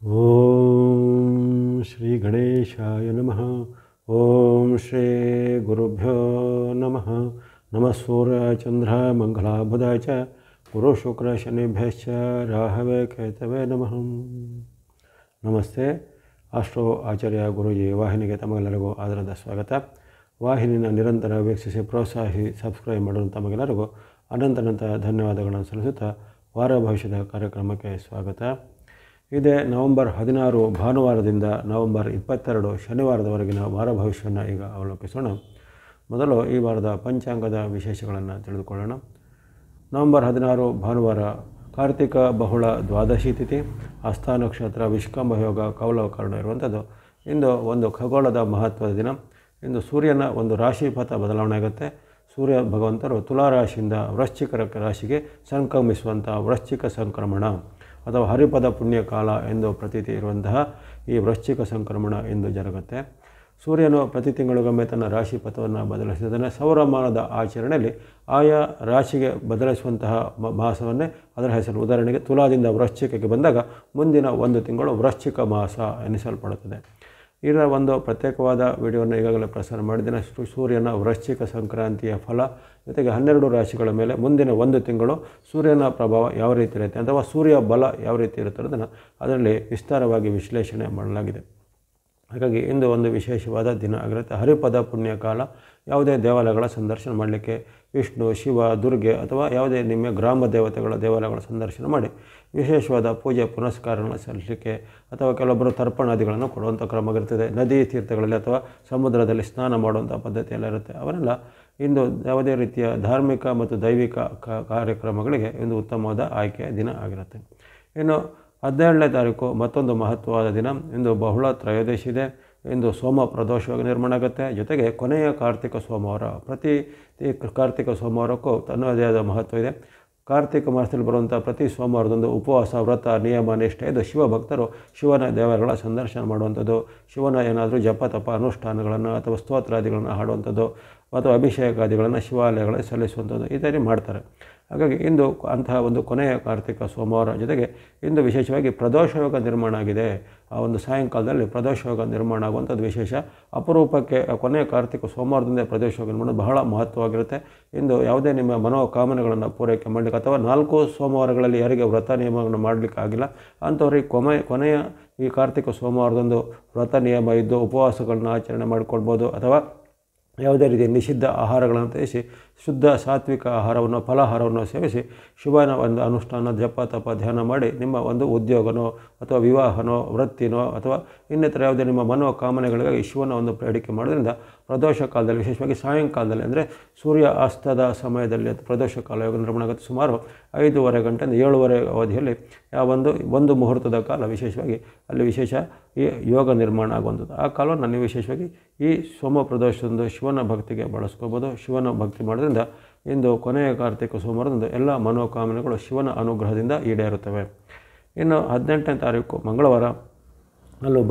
ಓಂ ಶ್ರೀ ಗಣೇಶಾಯ ನಮಃ. ಓಂ ಶ್ರೀ ಗುರುಭ್ಯೋ ನಮಃ. ನಮಃ ಸೂರ್ಯ ಚಂದ್ರ ಮಂಗಳಾಬುಧಾಯ ಚ ಗುರು ಶುಕ್ರ ಶನಿಭ್ಯಶ್ಚ ರಾಹವೇ ಕೇತವೇ ನಮಃ. ನಮಸ್ತೆ. ಆಸ್ಟ್ರೋ ಆಚಾರ್ಯ ಗುರೂಜಿ ವಾಹಿನಿಗೆ ತಮಗೆಲ್ಲರಿಗೂ ಆದರದ ಸ್ವಾಗತ. ವಾಹಿನಿನ ನಿರಂತರ ವೀಕ್ಷಿಸಿ ಪ್ರೋತ್ಸಾಹಿ ಸಬ್ಸ್ಕ್ರೈಬ್ ಮಾಡಲು ತಮಗೆಲ್ಲರಿಗೂ ಅನಂತ ಧನ್ಯವಾದಗಳನ್ನು ಸಲ್ಲಿಸುತ್ತಾ ವಾರ ಭವಿಷ್ಯದ ಕಾರ್ಯಕ್ರಮಕ್ಕೆ ಸ್ವಾಗತ. ಇದೇ ನವಂಬರ್ 16 ಭಾನುವಾರದಿಂದ ನವಂಬರ್ 22 ಶನಿವಾರದವರೆಗಿನ ವಾರ ಭವಿಷ್ಯವನ್ನು ಈಗ ಅವಲೋಕಿಸೋಣ. ಮೊದಲು ಈ ವಾರದ ಪಂಚಾಂಗದ ವಿಶೇಷಗಳನ್ನು ತಿಳಿದುಕೊಳ್ಳೋಣ. ನವಂಬರ್ 16 ಭಾನುವಾರ ಕಾರ್ತಿಕ ಬಹುಳ ದ್ವಾದಶಿ ತಿಥಿ, ಹಸ್ತ ನಕ್ಷತ್ರ, ವಿಷ್ಕಂಭ ಯೋಗ, ಕೌಲವಕರಣ ಇರುವಂಥದ್ದು. ಇಂದು ಒಂದು ಖಗೋಳದ ಮಹತ್ವದ ದಿನ. ಇಂದು ಸೂರ್ಯನ ಒಂದು ರಾಶಿಪಥ ಬದಲಾವಣೆ ಆಗುತ್ತೆ. ಸೂರ್ಯ ಭಗವಂತರು ತುಲಾ ರಾಶಿಯಿಂದ ವೃಶ್ಚಿಕ ರಾಶಿಗೆ ಸಂಕ್ರಮಿಸುವಂಥ ವೃಶ್ಚಿಕ ಸಂಕ್ರಮಣ ಅಥವಾ ಹರಿಪದ ಪುಣ್ಯಕಾಲ ಎಂದು ಪ್ರತೀತಿ ಇರುವಂತಹ ಈ ವೃಶ್ಚಿಕ ಸಂಕ್ರಮಣ ಎಂದು ಜರುಗುತ್ತೆ. ಸೂರ್ಯನು ಪ್ರತಿ ತಿಂಗಳಿಗೊಮ್ಮೆ ತನ್ನ ರಾಶಿ ಪಥವನ್ನು ಬದಲಿಸಿದ್ದಾನೆ. ಸೌರಮಾನದ ಆಚರಣೆಯಲ್ಲಿ ಆಯಾ ರಾಶಿಗೆ ಬದಲಿಸುವಂತಹ ಮಾಸವನ್ನೇ ಅದರ ಹೆಸರು. ಉದಾಹರಣೆಗೆ ತುಲಾದಿಂದ ವೃಶ್ಚಿಕಕ್ಕೆ ಬಂದಾಗ ಮುಂದಿನ ಒಂದು ತಿಂಗಳು ವೃಶ್ಚಿಕ ಮಾಸ ಎನಿಸಲ್ಪಡುತ್ತದೆ. ಇದರ ಒಂದು ಪ್ರತ್ಯೇಕವಾದ ವಿಡಿಯೋವನ್ನು ಈಗಾಗಲೇ ಪ್ರಸಾರ ಮಾಡಿದ್ದೇನೆ. ಸೂರ್ಯನ ವೃಶ್ಚಿಕ ಸಂಕ್ರಾಂತಿಯ ಫಲ ಜೊತೆಗೆ 12 ರಾಶಿಗಳ ಮೇಲೆ ಮುಂದಿನ ಒಂದು ತಿಂಗಳು ಸೂರ್ಯನ ಪ್ರಭಾವ ಯಾವ ರೀತಿ ಇರುತ್ತೆ ಅಥವಾ ಸೂರ್ಯ ಬಲ ಯಾವ ರೀತಿ ಇರುತ್ತೆ ಅನ್ನೋದನ್ನು ಅದರಲ್ಲಿ ವಿಸ್ತಾರವಾಗಿ ವಿಶ್ಲೇಷಣೆ ಮಾಡಲಾಗಿದೆ. ಹಾಗಾಗಿ ಇಂದು ಒಂದು ವಿಶೇಷವಾದ ದಿನ ಆಗಿರುತ್ತೆ. ಹರಿಪದ ಪುಣ್ಯಕಾಲ. ಯಾವುದೇ ದೇವಾಲಯಗಳ ಸಂದರ್ಶನ ಮಾಡಲಿಕ್ಕೆ, ವಿಷ್ಣು, ಶಿವ, ದುರ್ಗೆ ಅಥವಾ ಯಾವುದೇ ನಿಮ್ಮ ಗ್ರಾಮ ದೇವತೆಗಳ ದೇವಾಲಯಗಳ ಸಂದರ್ಶನ ಮಾಡಿ ವಿಶೇಷವಾದ ಪೂಜೆ ಪುನಸ್ಕಾರಗಳನ್ನು ಸಲ್ಲಿಸಲಿಕ್ಕೆ ಅಥವಾ ಕೆಲವೊಬ್ಬರು ತರ್ಪಣಾದಿಗಳನ್ನು ಕೊಡುವಂಥ ಕ್ರಮ ಇರ್ತದೆ. ನದಿ ತೀರ್ಥಗಳಲ್ಲಿ ಅಥವಾ ಸಮುದ್ರದಲ್ಲಿ ಸ್ನಾನ ಮಾಡುವಂಥ ಪದ್ಧತಿ ಎಲ್ಲ ಇರುತ್ತೆ. ಅವರೆಲ್ಲ ಇಂದು ಯಾವುದೇ ರೀತಿಯ ಧಾರ್ಮಿಕ ಮತ್ತು ದೈವಿಕ ಕಾರ್ಯಕ್ರಮಗಳಿಗೆ ಒಂದು ಉತ್ತಮವಾದ ಆಯ್ಕೆಯ ದಿನ ಆಗಿರುತ್ತೆ. ಇನ್ನು 17ನೇ ತಾರೀಕು ಮತ್ತೊಂದು ಮಹತ್ವವಾದ ದಿನ. ಇಂದು ಬಹುಳ ತ್ರಯೋದಶಿ ಇದೆ. ಇಂದು ಸೋಮ ಪ್ರದೋಷವಾಗಿ ನಿರ್ಮಾಣ ಆಗುತ್ತೆ. ಜೊತೆಗೆ ಕೊನೆಯ ಕಾರ್ತಿಕ ಸೋಮವಾರ. ಪ್ರತಿ ಕಾರ್ತಿಕ ಸೋಮವಾರಕ್ಕೂ ತನ್ನದೇ ಆದ ಮಹತ್ವ ಇದೆ. ಕಾರ್ತಿಕ ಮಾಸದಲ್ಲಿ ಬರುವಂಥ ಪ್ರತಿ ಸೋಮವಾರದೊಂದು ಉಪವಾಸ, ವ್ರತ, ನಿಯಮ, ನಿಷ್ಠೆ ಇದು ಶಿವಭಕ್ತರು ಶಿವನ ದೇವರುಗಳ ಸಂದರ್ಶನ ಮಾಡುವಂಥದ್ದು, ಶಿವನ ಏನಾದರೂ ಜಪ ತಪ ಅನುಷ್ಠಾನಗಳನ್ನು ಅಥವಾ ಸ್ತೋತ್ರಾದಿಗಳನ್ನು ಹಾಡುವಂಥದ್ದು ಅಥವಾ ಅಭಿಷೇಕಾದಿಗಳನ್ನು ಶಿವಾಲಯಗಳಲ್ಲಿ ಸಲ್ಲಿಸುವಂಥದ್ದು ಇತ್ಯಾದಿ ಮಾಡ್ತಾರೆ. ಹಾಗಾಗಿ ಇಂದು ಅಂತಹ ಒಂದು ಕೊನೆಯ ಕಾರ್ತಿಕ ಸೋಮವಾರ. ಜೊತೆಗೆ ಇಂದು ವಿಶೇಷವಾಗಿ ಪ್ರದೋಷ ಯೋಗ ನಿರ್ಮಾಣ ಆಗಿದೆ. ಆ ಒಂದು ಸಾಯಂಕಾಲದಲ್ಲಿ ಪ್ರದೋಷ ಯೋಗ ನಿರ್ಮಾಣ ಆಗುವಂಥದ್ದು ವಿಶೇಷ. ಅಪರೂಪಕ್ಕೆ ಕೊನೆಯ ಕಾರ್ತಿಕ ಸೋಮವಾರದಿಂದ ಪ್ರದೋಷ ಯೋಗ ನಿರ್ಮಾಣ ಬಹಳ ಮಹತ್ವವಾಗಿರುತ್ತೆ. ಇಂದು ಯಾವುದೇ ನಿಮ್ಮ ಮನೋಕಾಮನೆಗಳನ್ನು ಪೂರೈಕೆ ಮಾಡಲಿಕ್ಕೆ ಅಥವಾ 4 ಸೋಮವಾರಗಳಲ್ಲಿ ಯಾರಿಗೆ ವ್ರತ ನಿಯಮಗಳನ್ನು ಮಾಡಲಿಕ್ಕೆ ಆಗಿಲ್ಲ ಅಂಥವ್ರಿಗೆ ಕೊನೆಯ ಈ ಕಾರ್ತಿಕ ಸೋಮವಾರದಂದು ವ್ರತ ನಿಯಮ ಇದ್ದು ಉಪವಾಸಗಳನ್ನ ಆಚರಣೆ ಮಾಡಿಕೊಳ್ಬೋದು. ಅಥವಾ ಯಾವುದೇ ರೀತಿಯ ನಿಷಿದ್ಧ ಆಹಾರಗಳನ್ನು ತ್ಯಜಿಸಿ ಶುದ್ಧ ಸಾತ್ವಿಕ ಆಹಾರವನ್ನು, ಫಲಾಹಾರವನ್ನು ಸೇವಿಸಿ ಶಿವನ ಒಂದು ಅನುಷ್ಠಾನ, ಜಪ ತಪ ಧ್ಯಾನ ಮಾಡಿ ನಿಮ್ಮ ಒಂದು ಉದ್ಯೋಗನೋ ಅಥವಾ ವಿವಾಹನೋ ವೃತ್ತಿನೋ ಅಥವಾ ಇನ್ನಿತರ ಯಾವುದೇ ನಿಮ್ಮ ಮನೋಕಾಮನೆಗಳಿಗಾಗಿ ಶಿವನ ಒಂದು ಬೇಡಿಕೆ ಮಾಡೋದ್ರಿಂದ ಪ್ರದೋಷ ಕಾಲದಲ್ಲಿ, ವಿಶೇಷವಾಗಿ ಸಾಯಂಕಾಲದಲ್ಲಿ ಅಂದರೆ ಸೂರ್ಯ ಅಸ್ತದ ಸಮಯದಲ್ಲಿ ಪ್ರದೋಷ ಕಾಲ ಯೋಗ ನಿರ್ಮಾಣ ಆಗುತ್ತೆ. ಸುಮಾರು 5:30 ಗಂಟೆಯಿಂದ 7:30 ಅವಧಿಯಲ್ಲಿ ಒಂದು ಮುಹೂರ್ತದ ಕಾಲ ವಿಶೇಷವಾಗಿ ಅಲ್ಲಿ ವಿಶೇಷ ಈ ಯೋಗ ನಿರ್ಮಾಣ ಆಗುವಂಥದ್ದು. ಆ ಕಾಲವನ್ನು ನೀವು ವಿಶೇಷವಾಗಿ ಈ ಸೋಮ ಪ್ರದೋಷದಂದು ಶಿವನ ಭಕ್ತಿಗೆ ಬಳಸ್ಕೋಬೋದು. ಶಿವನ ಭಕ್ತಿ ಮಾಡೋದ್ರಿಂದ ಇಂದು ಕೊನೆಯ ಕಾರ್ತಿಕ ಸೋಮವಾರದಂದು ಎಲ್ಲ ಮನೋಕಾಮನೆಗಳು ಶಿವನ ಅನುಗ್ರಹದಿಂದ ಈಡೇರುತ್ತವೆ. ಇನ್ನು 18ನೇ ತಾರೀಕು ಮಂಗಳವಾರ, ಅಲ್ಲೂ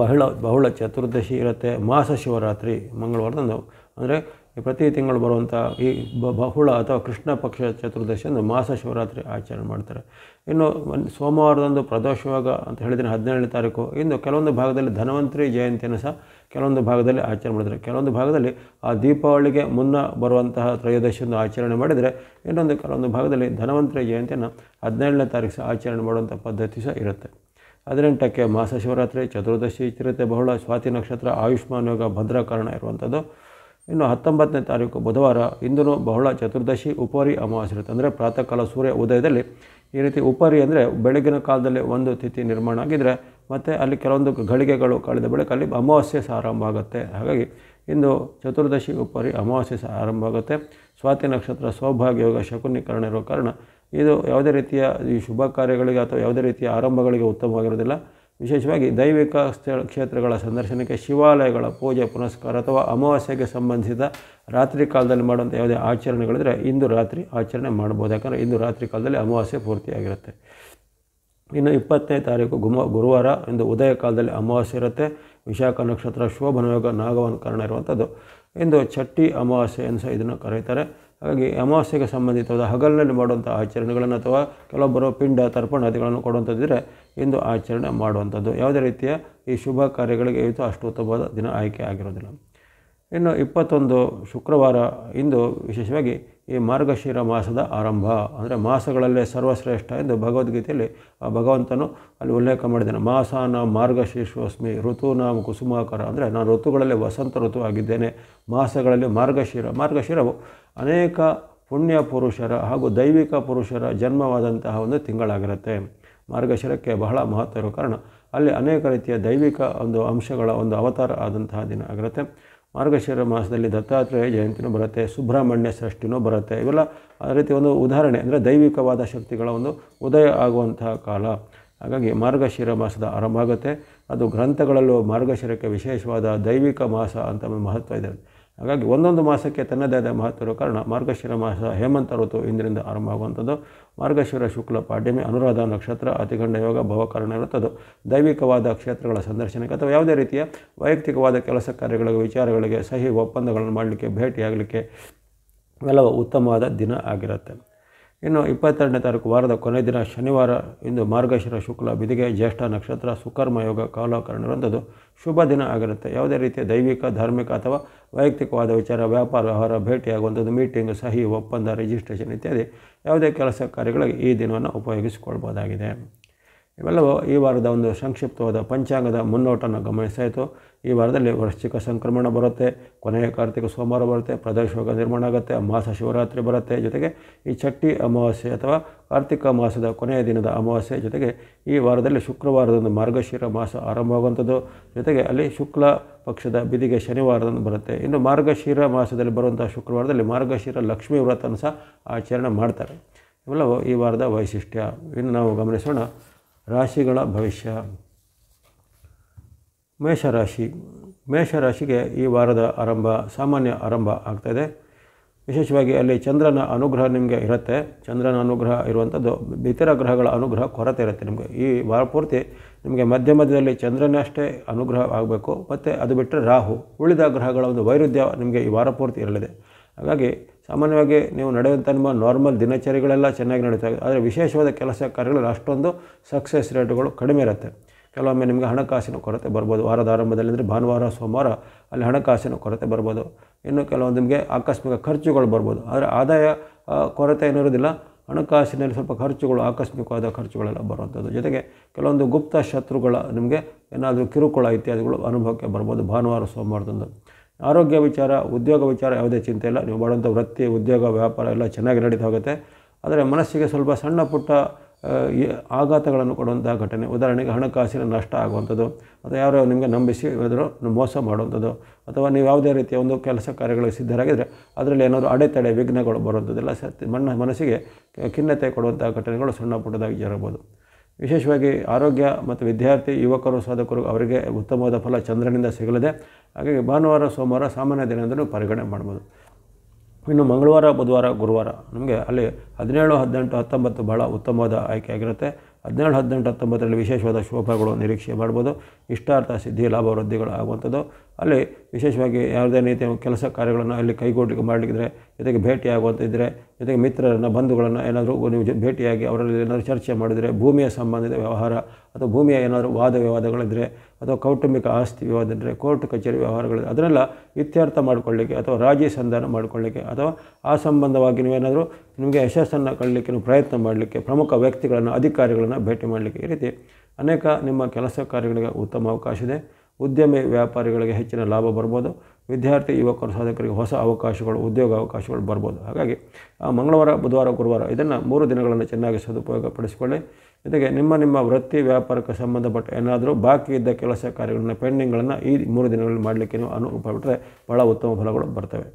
ಬಹುಳ ಚತುರ್ದಶಿ ಇರುತ್ತೆ. ಮಾಸ ಶಿವರಾತ್ರಿ ಮಂಗಳವಾರದಂದು ಅಂದರೆ ಪ್ರತಿ ತಿಂಗಳು ಬರುವಂಥ ಈ ಬಹುಳ ಅಥವಾ ಕೃಷ್ಣ ಪಕ್ಷ ಚತುರ್ದಶಿಯಂದು ಮಾಸ ಶಿವರಾತ್ರಿ ಆಚರಣೆ ಮಾಡ್ತಾರೆ. ಇನ್ನು ಸೋಮವಾರದಂದು ಪ್ರದೋಷವಾಗ ಅಂತ ಹೇಳಿದರೆ 17ನೇ ತಾರೀಕು. ಇಂದು ಕೆಲವೊಂದು ಭಾಗದಲ್ಲಿ ಧನ್ವಂತರಿ ಜಯಂತಿಯನ್ನು ಸಹ ಕೆಲವೊಂದು ಭಾಗದಲ್ಲಿ ಆಚರಣೆ ಮಾಡಿದರೆ, ಕೆಲವೊಂದು ಭಾಗದಲ್ಲಿ ಆ ದೀಪಾವಳಿಗೆ ಮುನ್ನ ಬರುವಂತಹ ತ್ರಯೋದಶಿಯನ್ನು ಆಚರಣೆ ಮಾಡಿದರೆ, ಕೆಲವೊಂದು ಭಾಗದಲ್ಲಿ ಧನ್ವಂತರಿ ಜಯಂತಿಯನ್ನು 17ನೇ ತಾರೀಕು ಸಹ ಆಚರಣೆ ಮಾಡುವಂಥ ಪದ್ಧತಿ ಸಹ ಇರುತ್ತೆ. 18ಕ್ಕೆ ಮಾಸ ಶಿವರಾತ್ರಿ, ಚತುರ್ದಶಿ, ಚಿರತೆ ಬಹುಳ, ಸ್ವಾತಿ ನಕ್ಷತ್ರ, ಆಯುಷ್ಮಾನ್ ಯೋಗ, ಭದ್ರಕರಣ ಇರುವಂಥದ್ದು. ಇನ್ನು 19ನೇ ತಾರೀಕು ಬುಧವಾರ. ಇಂದು ಬಹುಳ ಚತುರ್ದಶಿ, ಉಪರಿ ಅಮಾವಾಸ್ಯೆ ಇರುತ್ತೆ. ಅಂದರೆ ಪ್ರಾತಃ ಕಾಲ ಸೂರ್ಯ ಉದಯದಲ್ಲಿ ಈ ರೀತಿ ಉಪರಿ ಅಂದರೆ ಬೆಳಗಿನ ಕಾಲದಲ್ಲಿ ಒಂದು ತಿಥಿ ನಿರ್ಮಾಣ ಆಗಿದ್ದರೆ ಮತ್ತು ಅಲ್ಲಿ ಕೆಲವೊಂದು ಗಳಿಗೆಗಳು ಕಳೆದ ಬಳಿಕ ಅಲ್ಲಿ ಅಮಾವಾಸ್ಯೆ ಸಹ ಆರಂಭ ಆಗುತ್ತೆ. ಹಾಗಾಗಿ ಇಂದು ಚತುರ್ದಶಿ ಉಪರಿ ಅಮಾವಾಸ್ಯೆ ಸಹ ಆರಂಭ ಆಗುತ್ತೆ. ಸ್ವಾತಿ ನಕ್ಷತ್ರ, ಸೌಭಾಗ್ಯ ಯೋಗ, ಶಕುನೀಕರಣ ಇರೋ ಕಾರಣ ಇದು ಯಾವುದೇ ರೀತಿಯ ಈ ಶುಭ ಕಾರ್ಯಗಳಿಗೆ ಅಥವಾ ಯಾವುದೇ ರೀತಿಯ ಆರಂಭಗಳಿಗೆ ಉತ್ತಮವಾಗಿರೋದಿಲ್ಲ. ವಿಶೇಷವಾಗಿ ದೈವಿಕ ಕ್ಷೇತ್ರಗಳ ಸಂದರ್ಶನಕ್ಕೆ, ಶಿವಾಲಯಗಳ ಪೂಜೆ ಪುನಸ್ಕಾರ ಅಥವಾ ಅಮಾವಾಸ್ಯೆಗೆ ಸಂಬಂಧಿಸಿದ ರಾತ್ರಿ ಕಾಲದಲ್ಲಿ ಮಾಡುವಂಥ ಯಾವುದೇ ಆಚರಣೆಗಳಿದ್ರೆ ಇಂದು ರಾತ್ರಿ ಆಚರಣೆ ಮಾಡ್ಬೋದು. ಯಾಕಂದರೆ ಇಂದು ರಾತ್ರಿ ಕಾಲದಲ್ಲಿ ಅಮಾವಾಸ್ಯೆ ಪೂರ್ತಿಯಾಗಿರುತ್ತೆ. ಇನ್ನು 20ನೇ ತಾರೀಕು ಗುರುವಾರ. ಇಂದು ಉದಯ ಕಾಲದಲ್ಲಿ ಅಮಾವಾಸ್ಯೆ ಇರುತ್ತೆ. ವಿಶಾಖ ನಕ್ಷತ್ರ, ಶೋಭನ ಯೋಗ, ನಾಗವನ ಕಾರಣ ಇರುವಂಥದ್ದು. ಇಂದು ಚಟ್ಟಿ ಅಮಾವಾಸ್ಯೆ ಎಂದು ಸಹ ಇದನ್ನು ಕರೀತಾರೆ. ಹಾಗಾಗಿ ಅಮಾವಾಸ್ಯೆಗೆ ಸಂಬಂಧಿತವಾದ ಹಗಲಿನಲ್ಲಿ ಮಾಡುವಂಥ ಆಚರಣೆಗಳನ್ನು ಅಥವಾ ಕೆಲವೊಬ್ಬರು ಪಿಂಡ ತರ್ಪಣಾದಿಗಳನ್ನು ಕೊಡುವಂಥದ್ದಿದ್ದರೆ ಇಂದು ಆಚರಣೆ ಮಾಡುವಂಥದ್ದು. ಯಾವುದೇ ರೀತಿಯ ಈ ಶುಭ ಕಾರ್ಯಗಳಿಗೆ ಇವತ್ತು ಅಷ್ಟು ಉತ್ತಮವಾದ ದಿನ ಆಯ್ಕೆ ಆಗಿರೋದಿಲ್ಲ. ಇನ್ನು 21 ಶುಕ್ರವಾರ ಇಂದು ವಿಶೇಷವಾಗಿ ಈ ಮಾರ್ಗಶಿರ ಮಾಸದ ಆರಂಭ, ಅಂದರೆ ಮಾಸಗಳಲ್ಲೇ ಸರ್ವಶ್ರೇಷ್ಠ ಎಂದು ಭಗವದ್ಗೀತೆಯಲ್ಲಿ ಭಗವಂತನು ಅಲ್ಲಿ ಉಲ್ಲೇಖ ಮಾಡಿದ್ದಾನೆ. ಮಾಸಾನ ಮಾರ್ಗಶೀರ್ಷೋಸ್ಮಿ ಋತೂನಾಮ ಕುಸುಮಾಕರ, ಅಂದರೆ ನಾನು ಋತುಗಳಲ್ಲಿ ವಸಂತ ಋತು ಆಗಿದ್ದೇನೆ. ಮಾಸಗಳಲ್ಲಿ ಮಾರ್ಗಶಿರವು ಅನೇಕ ಪುಣ್ಯ ಪುರುಷರ ಹಾಗೂ ದೈವಿಕ ಪುರುಷರ ಜನ್ಮವಾದಂತಹ ಒಂದು ತಿಂಗಳಾಗಿರುತ್ತೆ. ಮಾರ್ಗಶಿರಕ್ಕೆ ಬಹಳ ಮಹತ್ವ ಇರೋ ಕಾರಣ ಅಲ್ಲಿ ಅನೇಕ ರೀತಿಯ ದೈವಿಕ ಒಂದು ಅಂಶಗಳ ಒಂದು ಅವತಾರ ಆದಂತಹ ದಿನ ಆಗಿರುತ್ತೆ. ಮಾರ್ಗಶಿರ ಮಾಸದಲ್ಲಿ ದತ್ತಾತ್ರೇಯ ಜಯಂತಿನೂ ಬರುತ್ತೆ, ಸುಬ್ರಹ್ಮಣ್ಯ ಷಷ್ಠಿನೂ ಬರುತ್ತೆ. ಇವೆಲ್ಲ ಆ ರೀತಿ ಒಂದು ಉದಾಹರಣೆ, ಅಂದರೆ ದೈವಿಕವಾದ ಶಕ್ತಿಗಳ ಒಂದು ಉದಯ ಆಗುವಂತಹ ಕಾಲ. ಹಾಗಾಗಿ ಮಾರ್ಗಶಿರ ಮಾಸದ ಆರಂಭ ಆಗುತ್ತೆ. ಅದು ಗ್ರಂಥಗಳಲ್ಲೂ ಮಾರ್ಗಶಿರಕ್ಕೆ ವಿಶೇಷವಾದ ದೈವಿಕ ಮಾಸ ಅಂತ ಮಹತ್ವ ಇದೆ. ಹಾಗಾಗಿ ಒಂದೊಂದು ಮಾಸಕ್ಕೆ ತನ್ನದೇ ಆದ ಮಹತ್ವ ಇರೋ ಕಾರಣ ಮಾರ್ಗಶಿರ ಮಾಸ ಹೇಮಂತ ಋತು ಇಂದಿನಿಂದ ಆರಂಭ ಆಗುವಂಥದ್ದು. ಮಾರ್ಗಶಿರ ಶುಕ್ಲ ಪಾಡ್ಯಮಿ ಅನುರಾಧ ನಕ್ಷತ್ರ ಅತಿಗಂಡ ಯೋಗ ಭವಕಾರಣ ಇರುತ್ತದು. ದೈವಿಕವಾದ ಕ್ಷೇತ್ರಗಳ ಸಂದರ್ಶನಕ್ಕೆ ಅಥವಾ ಯಾವುದೇ ರೀತಿಯ ವೈಯಕ್ತಿಕವಾದ ಕೆಲಸ ಕಾರ್ಯಗಳಿಗೆ ವಿಚಾರಗಳಿಗೆ ಸಹಿ ಒಪ್ಪಂದಗಳನ್ನು ಮಾಡಲಿಕ್ಕೆ ಭೇಟಿಯಾಗಲಿಕ್ಕೆ ಇವೆಲ್ಲವೂ ಉತ್ತಮವಾದ ದಿನ ಆಗಿರುತ್ತೆ. ಇನ್ನು 22ನೇ ತಾರೀಕು ವಾರದ ಕೊನೆಯ ದಿನ ಶನಿವಾರ ಇಂದು ಮಾರ್ಗಶಿರ ಶುಕ್ಲ ಬಿದಿಗೆ ಜ್ಯೇಷ್ಠ ನಕ್ಷತ್ರ ಸುಕರ್ಮ ಯೋಗ ಕಾಲಕರಣ ಇರುವಂಥದ್ದು ಶುಭ ದಿನ ಆಗಿರುತ್ತೆ. ಯಾವುದೇ ರೀತಿಯ ದೈವಿಕ ಧಾರ್ಮಿಕ ಅಥವಾ ವೈಯಕ್ತಿಕವಾದ ವಿಚಾರ ವ್ಯಾಪಾರ ವ್ಯವಹಾರ ಭೇಟಿಯಾಗುವಂಥದ್ದು ಮೀಟಿಂಗ್ ಸಹಿ ಒಪ್ಪಂದ ರಿಜಿಸ್ಟ್ರೇಷನ್ ಇತ್ಯಾದಿ ಯಾವುದೇ ಕೆಲಸ ಕಾರ್ಯಗಳಿಗೆ ಈ ದಿನವನ್ನು ಉಪಯೋಗಿಸಿಕೊಳ್ಬೋದಾಗಿದೆ. ಇವೆಲ್ಲವೂ ಈ ವಾರದ ಒಂದು ಸಂಕ್ಷಿಪ್ತವಾದ ಪಂಚಾಂಗದ ಮುನ್ನೋಟನ ಗಮನಿಸಾಯಿತು. ಈ ವಾರದಲ್ಲಿ ವೃಶ್ಚಿಕ ಸಂಕ್ರಮಣ ಬರುತ್ತೆ, ಕೊನೆಯ ಕಾರ್ತಿಕ ಸೋಮವಾರ ಬರುತ್ತೆ, ಪ್ರದೋಷಯೋಗ ನಿರ್ಮಾಣ ಆಗುತ್ತೆ, ಮಾಸ ಶಿವರಾತ್ರಿ ಬರುತ್ತೆ, ಜೊತೆಗೆ ಈ ಚಟ್ಟಿ ಅಮಾವಾಸ್ಯೆ ಅಥವಾ ಕಾರ್ತಿಕ ಮಾಸದ ಕೊನೆಯ ದಿನದ ಅಮಾವಾಸ್ಯೆ, ಜೊತೆಗೆ ಈ ವಾರದಲ್ಲಿ ಶುಕ್ರವಾರದಂದು ಮಾರ್ಗಶಿರ ಮಾಸ ಆರಂಭವಾಗುವಂಥದ್ದು, ಜೊತೆಗೆ ಅಲ್ಲಿ ಶುಕ್ಲ ಪಕ್ಷದ ಬಿದಿಗೆ ಶನಿವಾರದಂದು ಬರುತ್ತೆ. ಇನ್ನು ಮಾರ್ಗಶಿರ ಮಾಸದಲ್ಲಿ ಬರುವಂಥ ಶುಕ್ರವಾರದಲ್ಲಿ ಮಾರ್ಗಶಿರ ಲಕ್ಷ್ಮೀ ವ್ರತನ ಸಹ ಆಚರಣೆ ಮಾಡ್ತಾರೆ. ಇವೆಲ್ಲವೂ ಈ ವಾರದ ವೈಶಿಷ್ಟ್ಯ. ಇನ್ನು ನಾವು ಗಮನಿಸೋಣ ರಾಶಿಗಳ ಭವಿಷ್ಯ. ಮೇಷರಾಶಿಗೆ ಈ ವಾರದ ಸಾಮಾನ್ಯ ಆರಂಭ ಆಗ್ತಾಯಿದೆ. ವಿಶೇಷವಾಗಿ ಅಲ್ಲಿ ಚಂದ್ರನ ಅನುಗ್ರಹ ನಿಮಗೆ ಇರುತ್ತೆ. ಚಂದ್ರನ ಅನುಗ್ರಹ ಇರುವಂಥದ್ದು ಇತರ ಗ್ರಹಗಳ ಅನುಗ್ರಹ ಕೊರತೆ ಇರುತ್ತೆ ನಿಮಗೆ. ಈ ವಾರ ಪೂರ್ತಿ ನಿಮಗೆ ಮಧ್ಯದಲ್ಲಿ ಚಂದ್ರನಷ್ಟೇ ಅನುಗ್ರಹ ಆಗಬೇಕು, ಮತ್ತು ಅದು ಬಿಟ್ಟರೆ ರಾಹು, ಉಳಿದ ಗ್ರಹಗಳ ಒಂದು ವೈರುಧ್ಯ ನಿಮಗೆ ಈ ವಾರ ಪೂರ್ತಿ ಇರಲಿದೆ. ಹಾಗಾಗಿ ಸಾಮಾನ್ಯವಾಗಿ ನೀವು ನಡೆಯುವಂಥ ನಿಮ್ಮ ನಾರ್ಮಲ್ ದಿನಚರಿಗಳೆಲ್ಲ ಚೆನ್ನಾಗಿ ನಡೀತಾ ಇದೆ. ಆದರೆ ವಿಶೇಷವಾದ ಕೆಲಸ ಕಾರ್ಯಗಳಲ್ಲಿ ಅಷ್ಟೊಂದು ಸಕ್ಸಸ್ ರೇಟ್ಗಳು ಕಡಿಮೆ ಇರುತ್ತೆ. ಕೆಲವೊಮ್ಮೆ ನಿಮಗೆ ಹಣಕಾಸಿನ ಕೊರತೆ ಬರ್ಬೋದು. ವಾರದ ಆರಂಭದಲ್ಲಿ ಅಂದರೆ ಭಾನುವಾರ ಸೋಮವಾರ ಅಲ್ಲಿ ಹಣಕಾಸಿನ ಕೊರತೆ ಬರ್ಬೋದು. ಇನ್ನು ಕೆಲವೊಂದು ನಿಮಗೆ ಆಕಸ್ಮಿಕ ಖರ್ಚುಗಳು ಬರ್ಬೋದು. ಆದರೆ ಆದಾಯ ಕೊರತೆ ಏನಿರೋದಿಲ್ಲ, ಹಣಕಾಸಿನಲ್ಲಿ ಸ್ವಲ್ಪ ಖರ್ಚುಗಳು ಆಕಸ್ಮಿಕವಾದ ಖರ್ಚುಗಳೆಲ್ಲ ಬರುವಂಥದ್ದು. ಜೊತೆಗೆ ಕೆಲವೊಂದು ಗುಪ್ತ ಶತ್ರುಗಳ ನಿಮಗೆ ಏನಾದರೂ ಕಿರುಕುಳ ಇತ್ಯಾದಿಗಳು ಅನುಭವಕ್ಕೆ ಬರ್ಬೋದು ಭಾನುವಾರ ಸೋಮವಾರದಂದು. ಆರೋಗ್ಯ ವಿಚಾರ ಉದ್ಯೋಗ ವಿಚಾರ ಯಾವುದೇ ಚಿಂತೆ ಇಲ್ಲ. ನೀವು ಮಾಡುವಂಥ ವೃತ್ತಿ ಉದ್ಯೋಗ ವ್ಯಾಪಾರ ಎಲ್ಲ ಚೆನ್ನಾಗಿ ನಡೀತಾ ಹೋಗುತ್ತೆ. ಆದರೆ ಮನಸ್ಸಿಗೆ ಸ್ವಲ್ಪ ಸಣ್ಣ ಪುಟ್ಟ ಆಘಾತಗಳನ್ನು ಕೊಡುವಂಥ ಘಟನೆ, ಉದಾಹರಣೆಗೆ ಹಣಕಾಸಿನ ನಷ್ಟ ಆಗುವಂಥದ್ದು, ಅಥವಾ ಯಾರೋ ನಿಮಗೆ ನಂಬಿಸಿ ಏನಾದರೂ ಮೋಸ ಮಾಡುವಂಥದ್ದು, ಅಥವಾ ನೀವು ಯಾವುದೇ ರೀತಿಯ ಒಂದು ಕೆಲಸ ಕಾರ್ಯಗಳಿಗೆ ಸಿದ್ಧರಾಗಿದ್ದರೆ ಅದರಲ್ಲಿ ಏನಾದರೂ ಅಡೆತಡೆ ವಿಘ್ನಗಳು ಬರುವಂಥದ್ದೆಲ್ಲ ಮನಸ್ಸಿಗೆ ಖಿನ್ನತೆ ಕೊಡುವಂಥ ಘಟನೆಗಳು ಸಣ್ಣ ಪುಟ್ಟದಾಗಿ ಜರಬಹುದು. ವಿಶೇಷವಾಗಿ ಆರೋಗ್ಯ ಮತ್ತು ವಿದ್ಯಾರ್ಥಿ ಯುವಕರು ಸಾಧಕರು ಅವರಿಗೆ ಉತ್ತಮವಾದ ಫಲ ಚಂದ್ರನಿಂದ ಸಿಗಲಿದೆ. ಹಾಗಾಗಿ ಭಾನುವಾರ ಸೋಮವಾರ ಸಾಮಾನ್ಯ ದಿನ ಎಂದು ಪರಿಗಣನೆ ಮಾಡ್ಬೋದು. ಇನ್ನು ಮಂಗಳವಾರ ಬುಧವಾರ ಗುರುವಾರ ನಮಗೆ ಅಲ್ಲಿ 17, 18, 19 ಬಹಳ ಉತ್ತಮವಾದ ಆಯ್ಕೆ ಆಗಿರುತ್ತೆ. 17, 18, 19ರಲ್ಲಿ ವಿಶೇಷವಾದ ಶುಭಗಳು ನಿರೀಕ್ಷೆ ಮಾಡ್ಬೋದು. ಇಷ್ಟಾರ್ಥ ಸಿದ್ಧಿ ಲಾಭ ವೃದ್ಧಿಗಳು ಆಗುವಂಥದ್ದು. ಅಲ್ಲಿ ವಿಶೇಷವಾಗಿ ಯಾವುದೇ ರೀತಿಯ ಕೆಲಸ ಕಾರ್ಯಗಳನ್ನು ಅಲ್ಲಿ ಕೈಗೂಡಿಗೆ ಮಾಡಲಿಕ್ಕಿದ್ರೆ, ಜೊತೆಗೆ ಭೇಟಿಯಾಗುವಂತಿದ್ದರೆ, ಜೊತೆಗೆ ಮಿತ್ರರನ್ನು ಬಂಧುಗಳನ್ನು ಏನಾದರೂ ನೀವು ಭೇಟಿಯಾಗಿ ಅವರಲ್ಲಿ ಏನಾದರೂ ಚರ್ಚೆ ಮಾಡಿದರೆ, ಭೂಮಿಯ ಸಂಬಂಧಿತ ವ್ಯವಹಾರ ಅಥವಾ ಭೂಮಿಯ ಏನಾದರೂ ವಾದ ವಿವಾದಗಳಿದ್ದರೆ, ಅಥವಾ ಕೌಟುಂಬಿಕ ಆಸ್ತಿ ವಿವಾದ ಇದ್ದರೆ, ಕೋರ್ಟ್ ಕಚೇರಿ ವ್ಯವಹಾರಗಳಿದೆ, ಅದನ್ನೆಲ್ಲ ಇತ್ಯರ್ಥ ಮಾಡಿಕೊಳ್ಳಿಕ್ಕೆ ಅಥವಾ ರಾಜಿ ಸಂಧಾನ ಮಾಡಿಕೊಳ್ಳಿಕ್ಕೆ ಅಥವಾ ಆ ಸಂಬಂಧವಾಗಿ ನೀವೇನಾದರೂ ನಿಮಗೆ ಯಶಸ್ಸನ್ನು ಕಳಲಿಕ್ಕೆ ನೀವು ಪ್ರಯತ್ನ ಮಾಡಲಿಕ್ಕೆ ಪ್ರಮುಖ ವ್ಯಕ್ತಿಗಳನ್ನು ಅಧಿಕಾರಿಗಳನ್ನು ಭೇಟಿ ಮಾಡಲಿಕ್ಕೆ, ಈ ರೀತಿ ಅನೇಕ ನಿಮ್ಮ ಕೆಲಸ ಕಾರ್ಯಗಳಿಗೆ ಉತ್ತಮ ಅವಕಾಶ ಇದೆ. ಉದ್ಯಮಿ ವ್ಯಾಪಾರಿಗಳಿಗೆ ಹೆಚ್ಚಿನ ಲಾಭ ಬರ್ಬೋದು. ವಿದ್ಯಾರ್ಥಿ ಯುವಕರು ಸಾಧಕರಿಗೆ ಹೊಸ ಅವಕಾಶಗಳು ಉದ್ಯೋಗ ಅವಕಾಶಗಳು ಬರ್ಬೋದು. ಹಾಗಾಗಿ ಮಂಗಳವಾರ ಬುಧವಾರ ಗುರುವಾರ ಇದನ್ನು 3 ದಿನಗಳನ್ನು ಚೆನ್ನಾಗಿ ಸದುಪಯೋಗಪಡಿಸಿಕೊಳ್ಳಿ. ಜೊತೆಗೆ ನಿಮ್ಮ ವೃತ್ತಿ ವ್ಯಾಪಾರಕ್ಕೆ ಸಂಬಂಧಪಟ್ಟ ಏನಾದರೂ ಬಾಕಿ ಇದ್ದ ಕೆಲಸ ಕಾರ್ಯಗಳನ್ನು ಪೆಂಡಿಂಗ್ಗಳನ್ನು ಈ 3 ದಿನಗಳಲ್ಲಿ ಮಾಡಲಿಕ್ಕೆ ನೀವು ಅನುಕೂಲಪಟ್ಟರೆ ಭಾಳ ಉತ್ತಮ ಫಲಗಳು ಬರ್ತವೆ.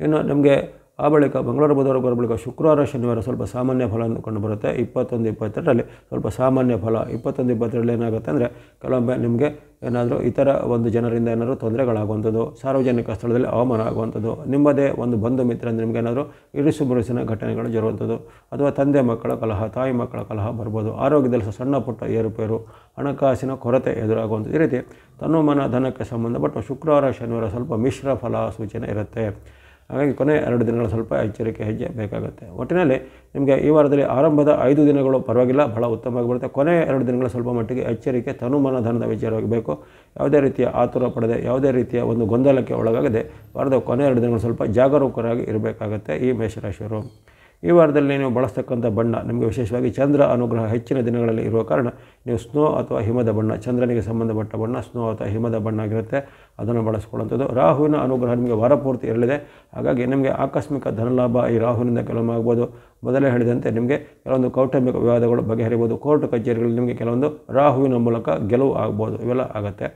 ಇನ್ನು ನಮಗೆ ಆ ಬಳಿಕ ಮಂಗಳವಾರ ಬುಧವಾರ ಗುರುವಾರ ಬಳಿಕ ಶುಕ್ರವಾರ ಶನಿವಾರ ಸ್ವಲ್ಪ ಸಾಮಾನ್ಯ ಫಲ ಕಂಡು ಬರುತ್ತೆ. 21, 22ರಲ್ಲಿ ಸ್ವಲ್ಪ ಸಾಮಾನ್ಯ ಫಲ. 21, 22ರಲ್ಲಿ ಏನಾಗುತ್ತೆ ಅಂದರೆ ಕೆಲವೊಮ್ಮೆ ನಿಮಗೆ ಏನಾದರೂ ಇತರ ಒಂದು ಜನರಿಂದ ಏನಾದರೂ ತೊಂದರೆಗಳಾಗುವಂಥದ್ದು, ಸಾರ್ವಜನಿಕ ಸ್ಥಳದಲ್ಲಿ ಅವಮಾನ ಆಗುವಂಥದ್ದು, ನಿಮ್ಮದೇ ಒಂದು ಬಂಧು ಮಿತ್ರ ಅಂದರೆ ನಿಮಗೆ ಏನಾದರೂ ಇರಿಸು ಮುರಿಸಿನ ಘಟನೆಗಳು ಜರುವಂಥದ್ದು, ಅಥವಾ ತಂದೆ ಮಕ್ಕಳ ಕಲಹ ತಾಯಿ ಮಕ್ಕಳ ಕಲಹ ಬರ್ಬೋದು. ಆರೋಗ್ಯದಲ್ಲಿ ಸಣ್ಣ ಪುಟ್ಟ ಏರುಪೇರು, ಹಣಕಾಸಿನ ಕೊರತೆ ಎದುರಾಗುವಂಥದ್ದು, ಈ ರೀತಿ ತನುಮನ ಧನಕ್ಕೆ ಸಂಬಂಧಪಟ್ಟು ಶುಕ್ರವಾರ ಶನಿವಾರ ಸ್ವಲ್ಪ ಮಿಶ್ರ ಫಲ ಸೂಚನೆ ಇರುತ್ತೆ. ಹಾಗಾಗಿ ಕೊನೆ 2 ದಿನಗಳು ಸ್ವಲ್ಪ ಎಚ್ಚರಿಕೆ ಹೆಜ್ಜೆ ಬೇಕಾಗುತ್ತೆ. ಒಟ್ಟಿನಲ್ಲಿ ನಿಮಗೆ ಈ ವಾರದಲ್ಲಿ ಆರಂಭದ 5 ದಿನಗಳು ಪರವಾಗಿಲ್ಲ, ಬಹಳ ಉತ್ತಮವಾಗಿ ಬರುತ್ತೆ. ಕೊನೆ 2 ದಿನಗಳು ಸ್ವಲ್ಪ ಮಟ್ಟಿಗೆ ಎಚ್ಚರಿಕೆ, ತನುಮನ ಧನದ ವಿಚಾರವಾಗಬೇಕು. ಯಾವುದೇ ರೀತಿಯ ಆತುರ ಪಡದೆ, ಯಾವುದೇ ರೀತಿಯ ಒಂದು ಗೊಂದಲಕ್ಕೆ ಒಳಗಾಗದೆ ವಾರದ ಕೊನೆ 2 ದಿನಗಳು ಸ್ವಲ್ಪ ಜಾಗರೂಕರಾಗಿ ಇರಬೇಕಾಗತ್ತೆ ಈ ಮೇಷರಾಶಿಯವರು. ಈ ವಾರದಲ್ಲಿ ನೀವು ಬಳಸ್ತಕ್ಕಂಥ ಬಣ್ಣ ನಿಮಗೆ ವಿಶೇಷವಾಗಿ ಚಂದ್ರ ಅನುಗ್ರಹ ಹೆಚ್ಚಿನ ದಿನಗಳಲ್ಲಿ ಇರುವ ಕಾರಣ ನೀವು ಸ್ನೋ ಅಥವಾ ಹಿಮದ ಬಣ್ಣ, ಚಂದ್ರನಿಗೆ ಸಂಬಂಧಪಟ್ಟ ಬಣ್ಣ ಸ್ನೋ ಅಥವಾ ಹಿಮದ ಬಣ್ಣ ಆಗಿರುತ್ತೆ, ಅದನ್ನು ಬಳಸ್ಕೊಳ್ಳುವಂಥದ್ದು. ರಾಹುವಿನ ಅನುಗ್ರಹ ನಿಮಗೆ ವಾರ ಪೂರ್ತಿ ಇರಲಿದೆ, ಹಾಗಾಗಿ ನಿಮಗೆ ಆಕಸ್ಮಿಕ ಧನಲಾಭ ಈ ರಾಹುವಿನಿಂದ ಕೆಲವೊಮ್ಮೆ ಆಗ್ಬೋದು. ಮೊದಲೇ ಹೇಳಿದಂತೆ ನಿಮಗೆ ಕೆಲವೊಂದು ಕೌಟುಂಬಿಕ ವಿವಾದಗಳು ಬಗೆಹರಿಬೋದು, ಕೋರ್ಟ್ ಕಚೇರಿಗಳಲ್ಲಿ ನಿಮಗೆ ಕೆಲವೊಂದು ರಾಹುವಿನ ಮೂಲಕ ಗೆಲುವು ಆಗ್ಬೋದು, ಇವೆಲ್ಲ ಆಗುತ್ತೆ.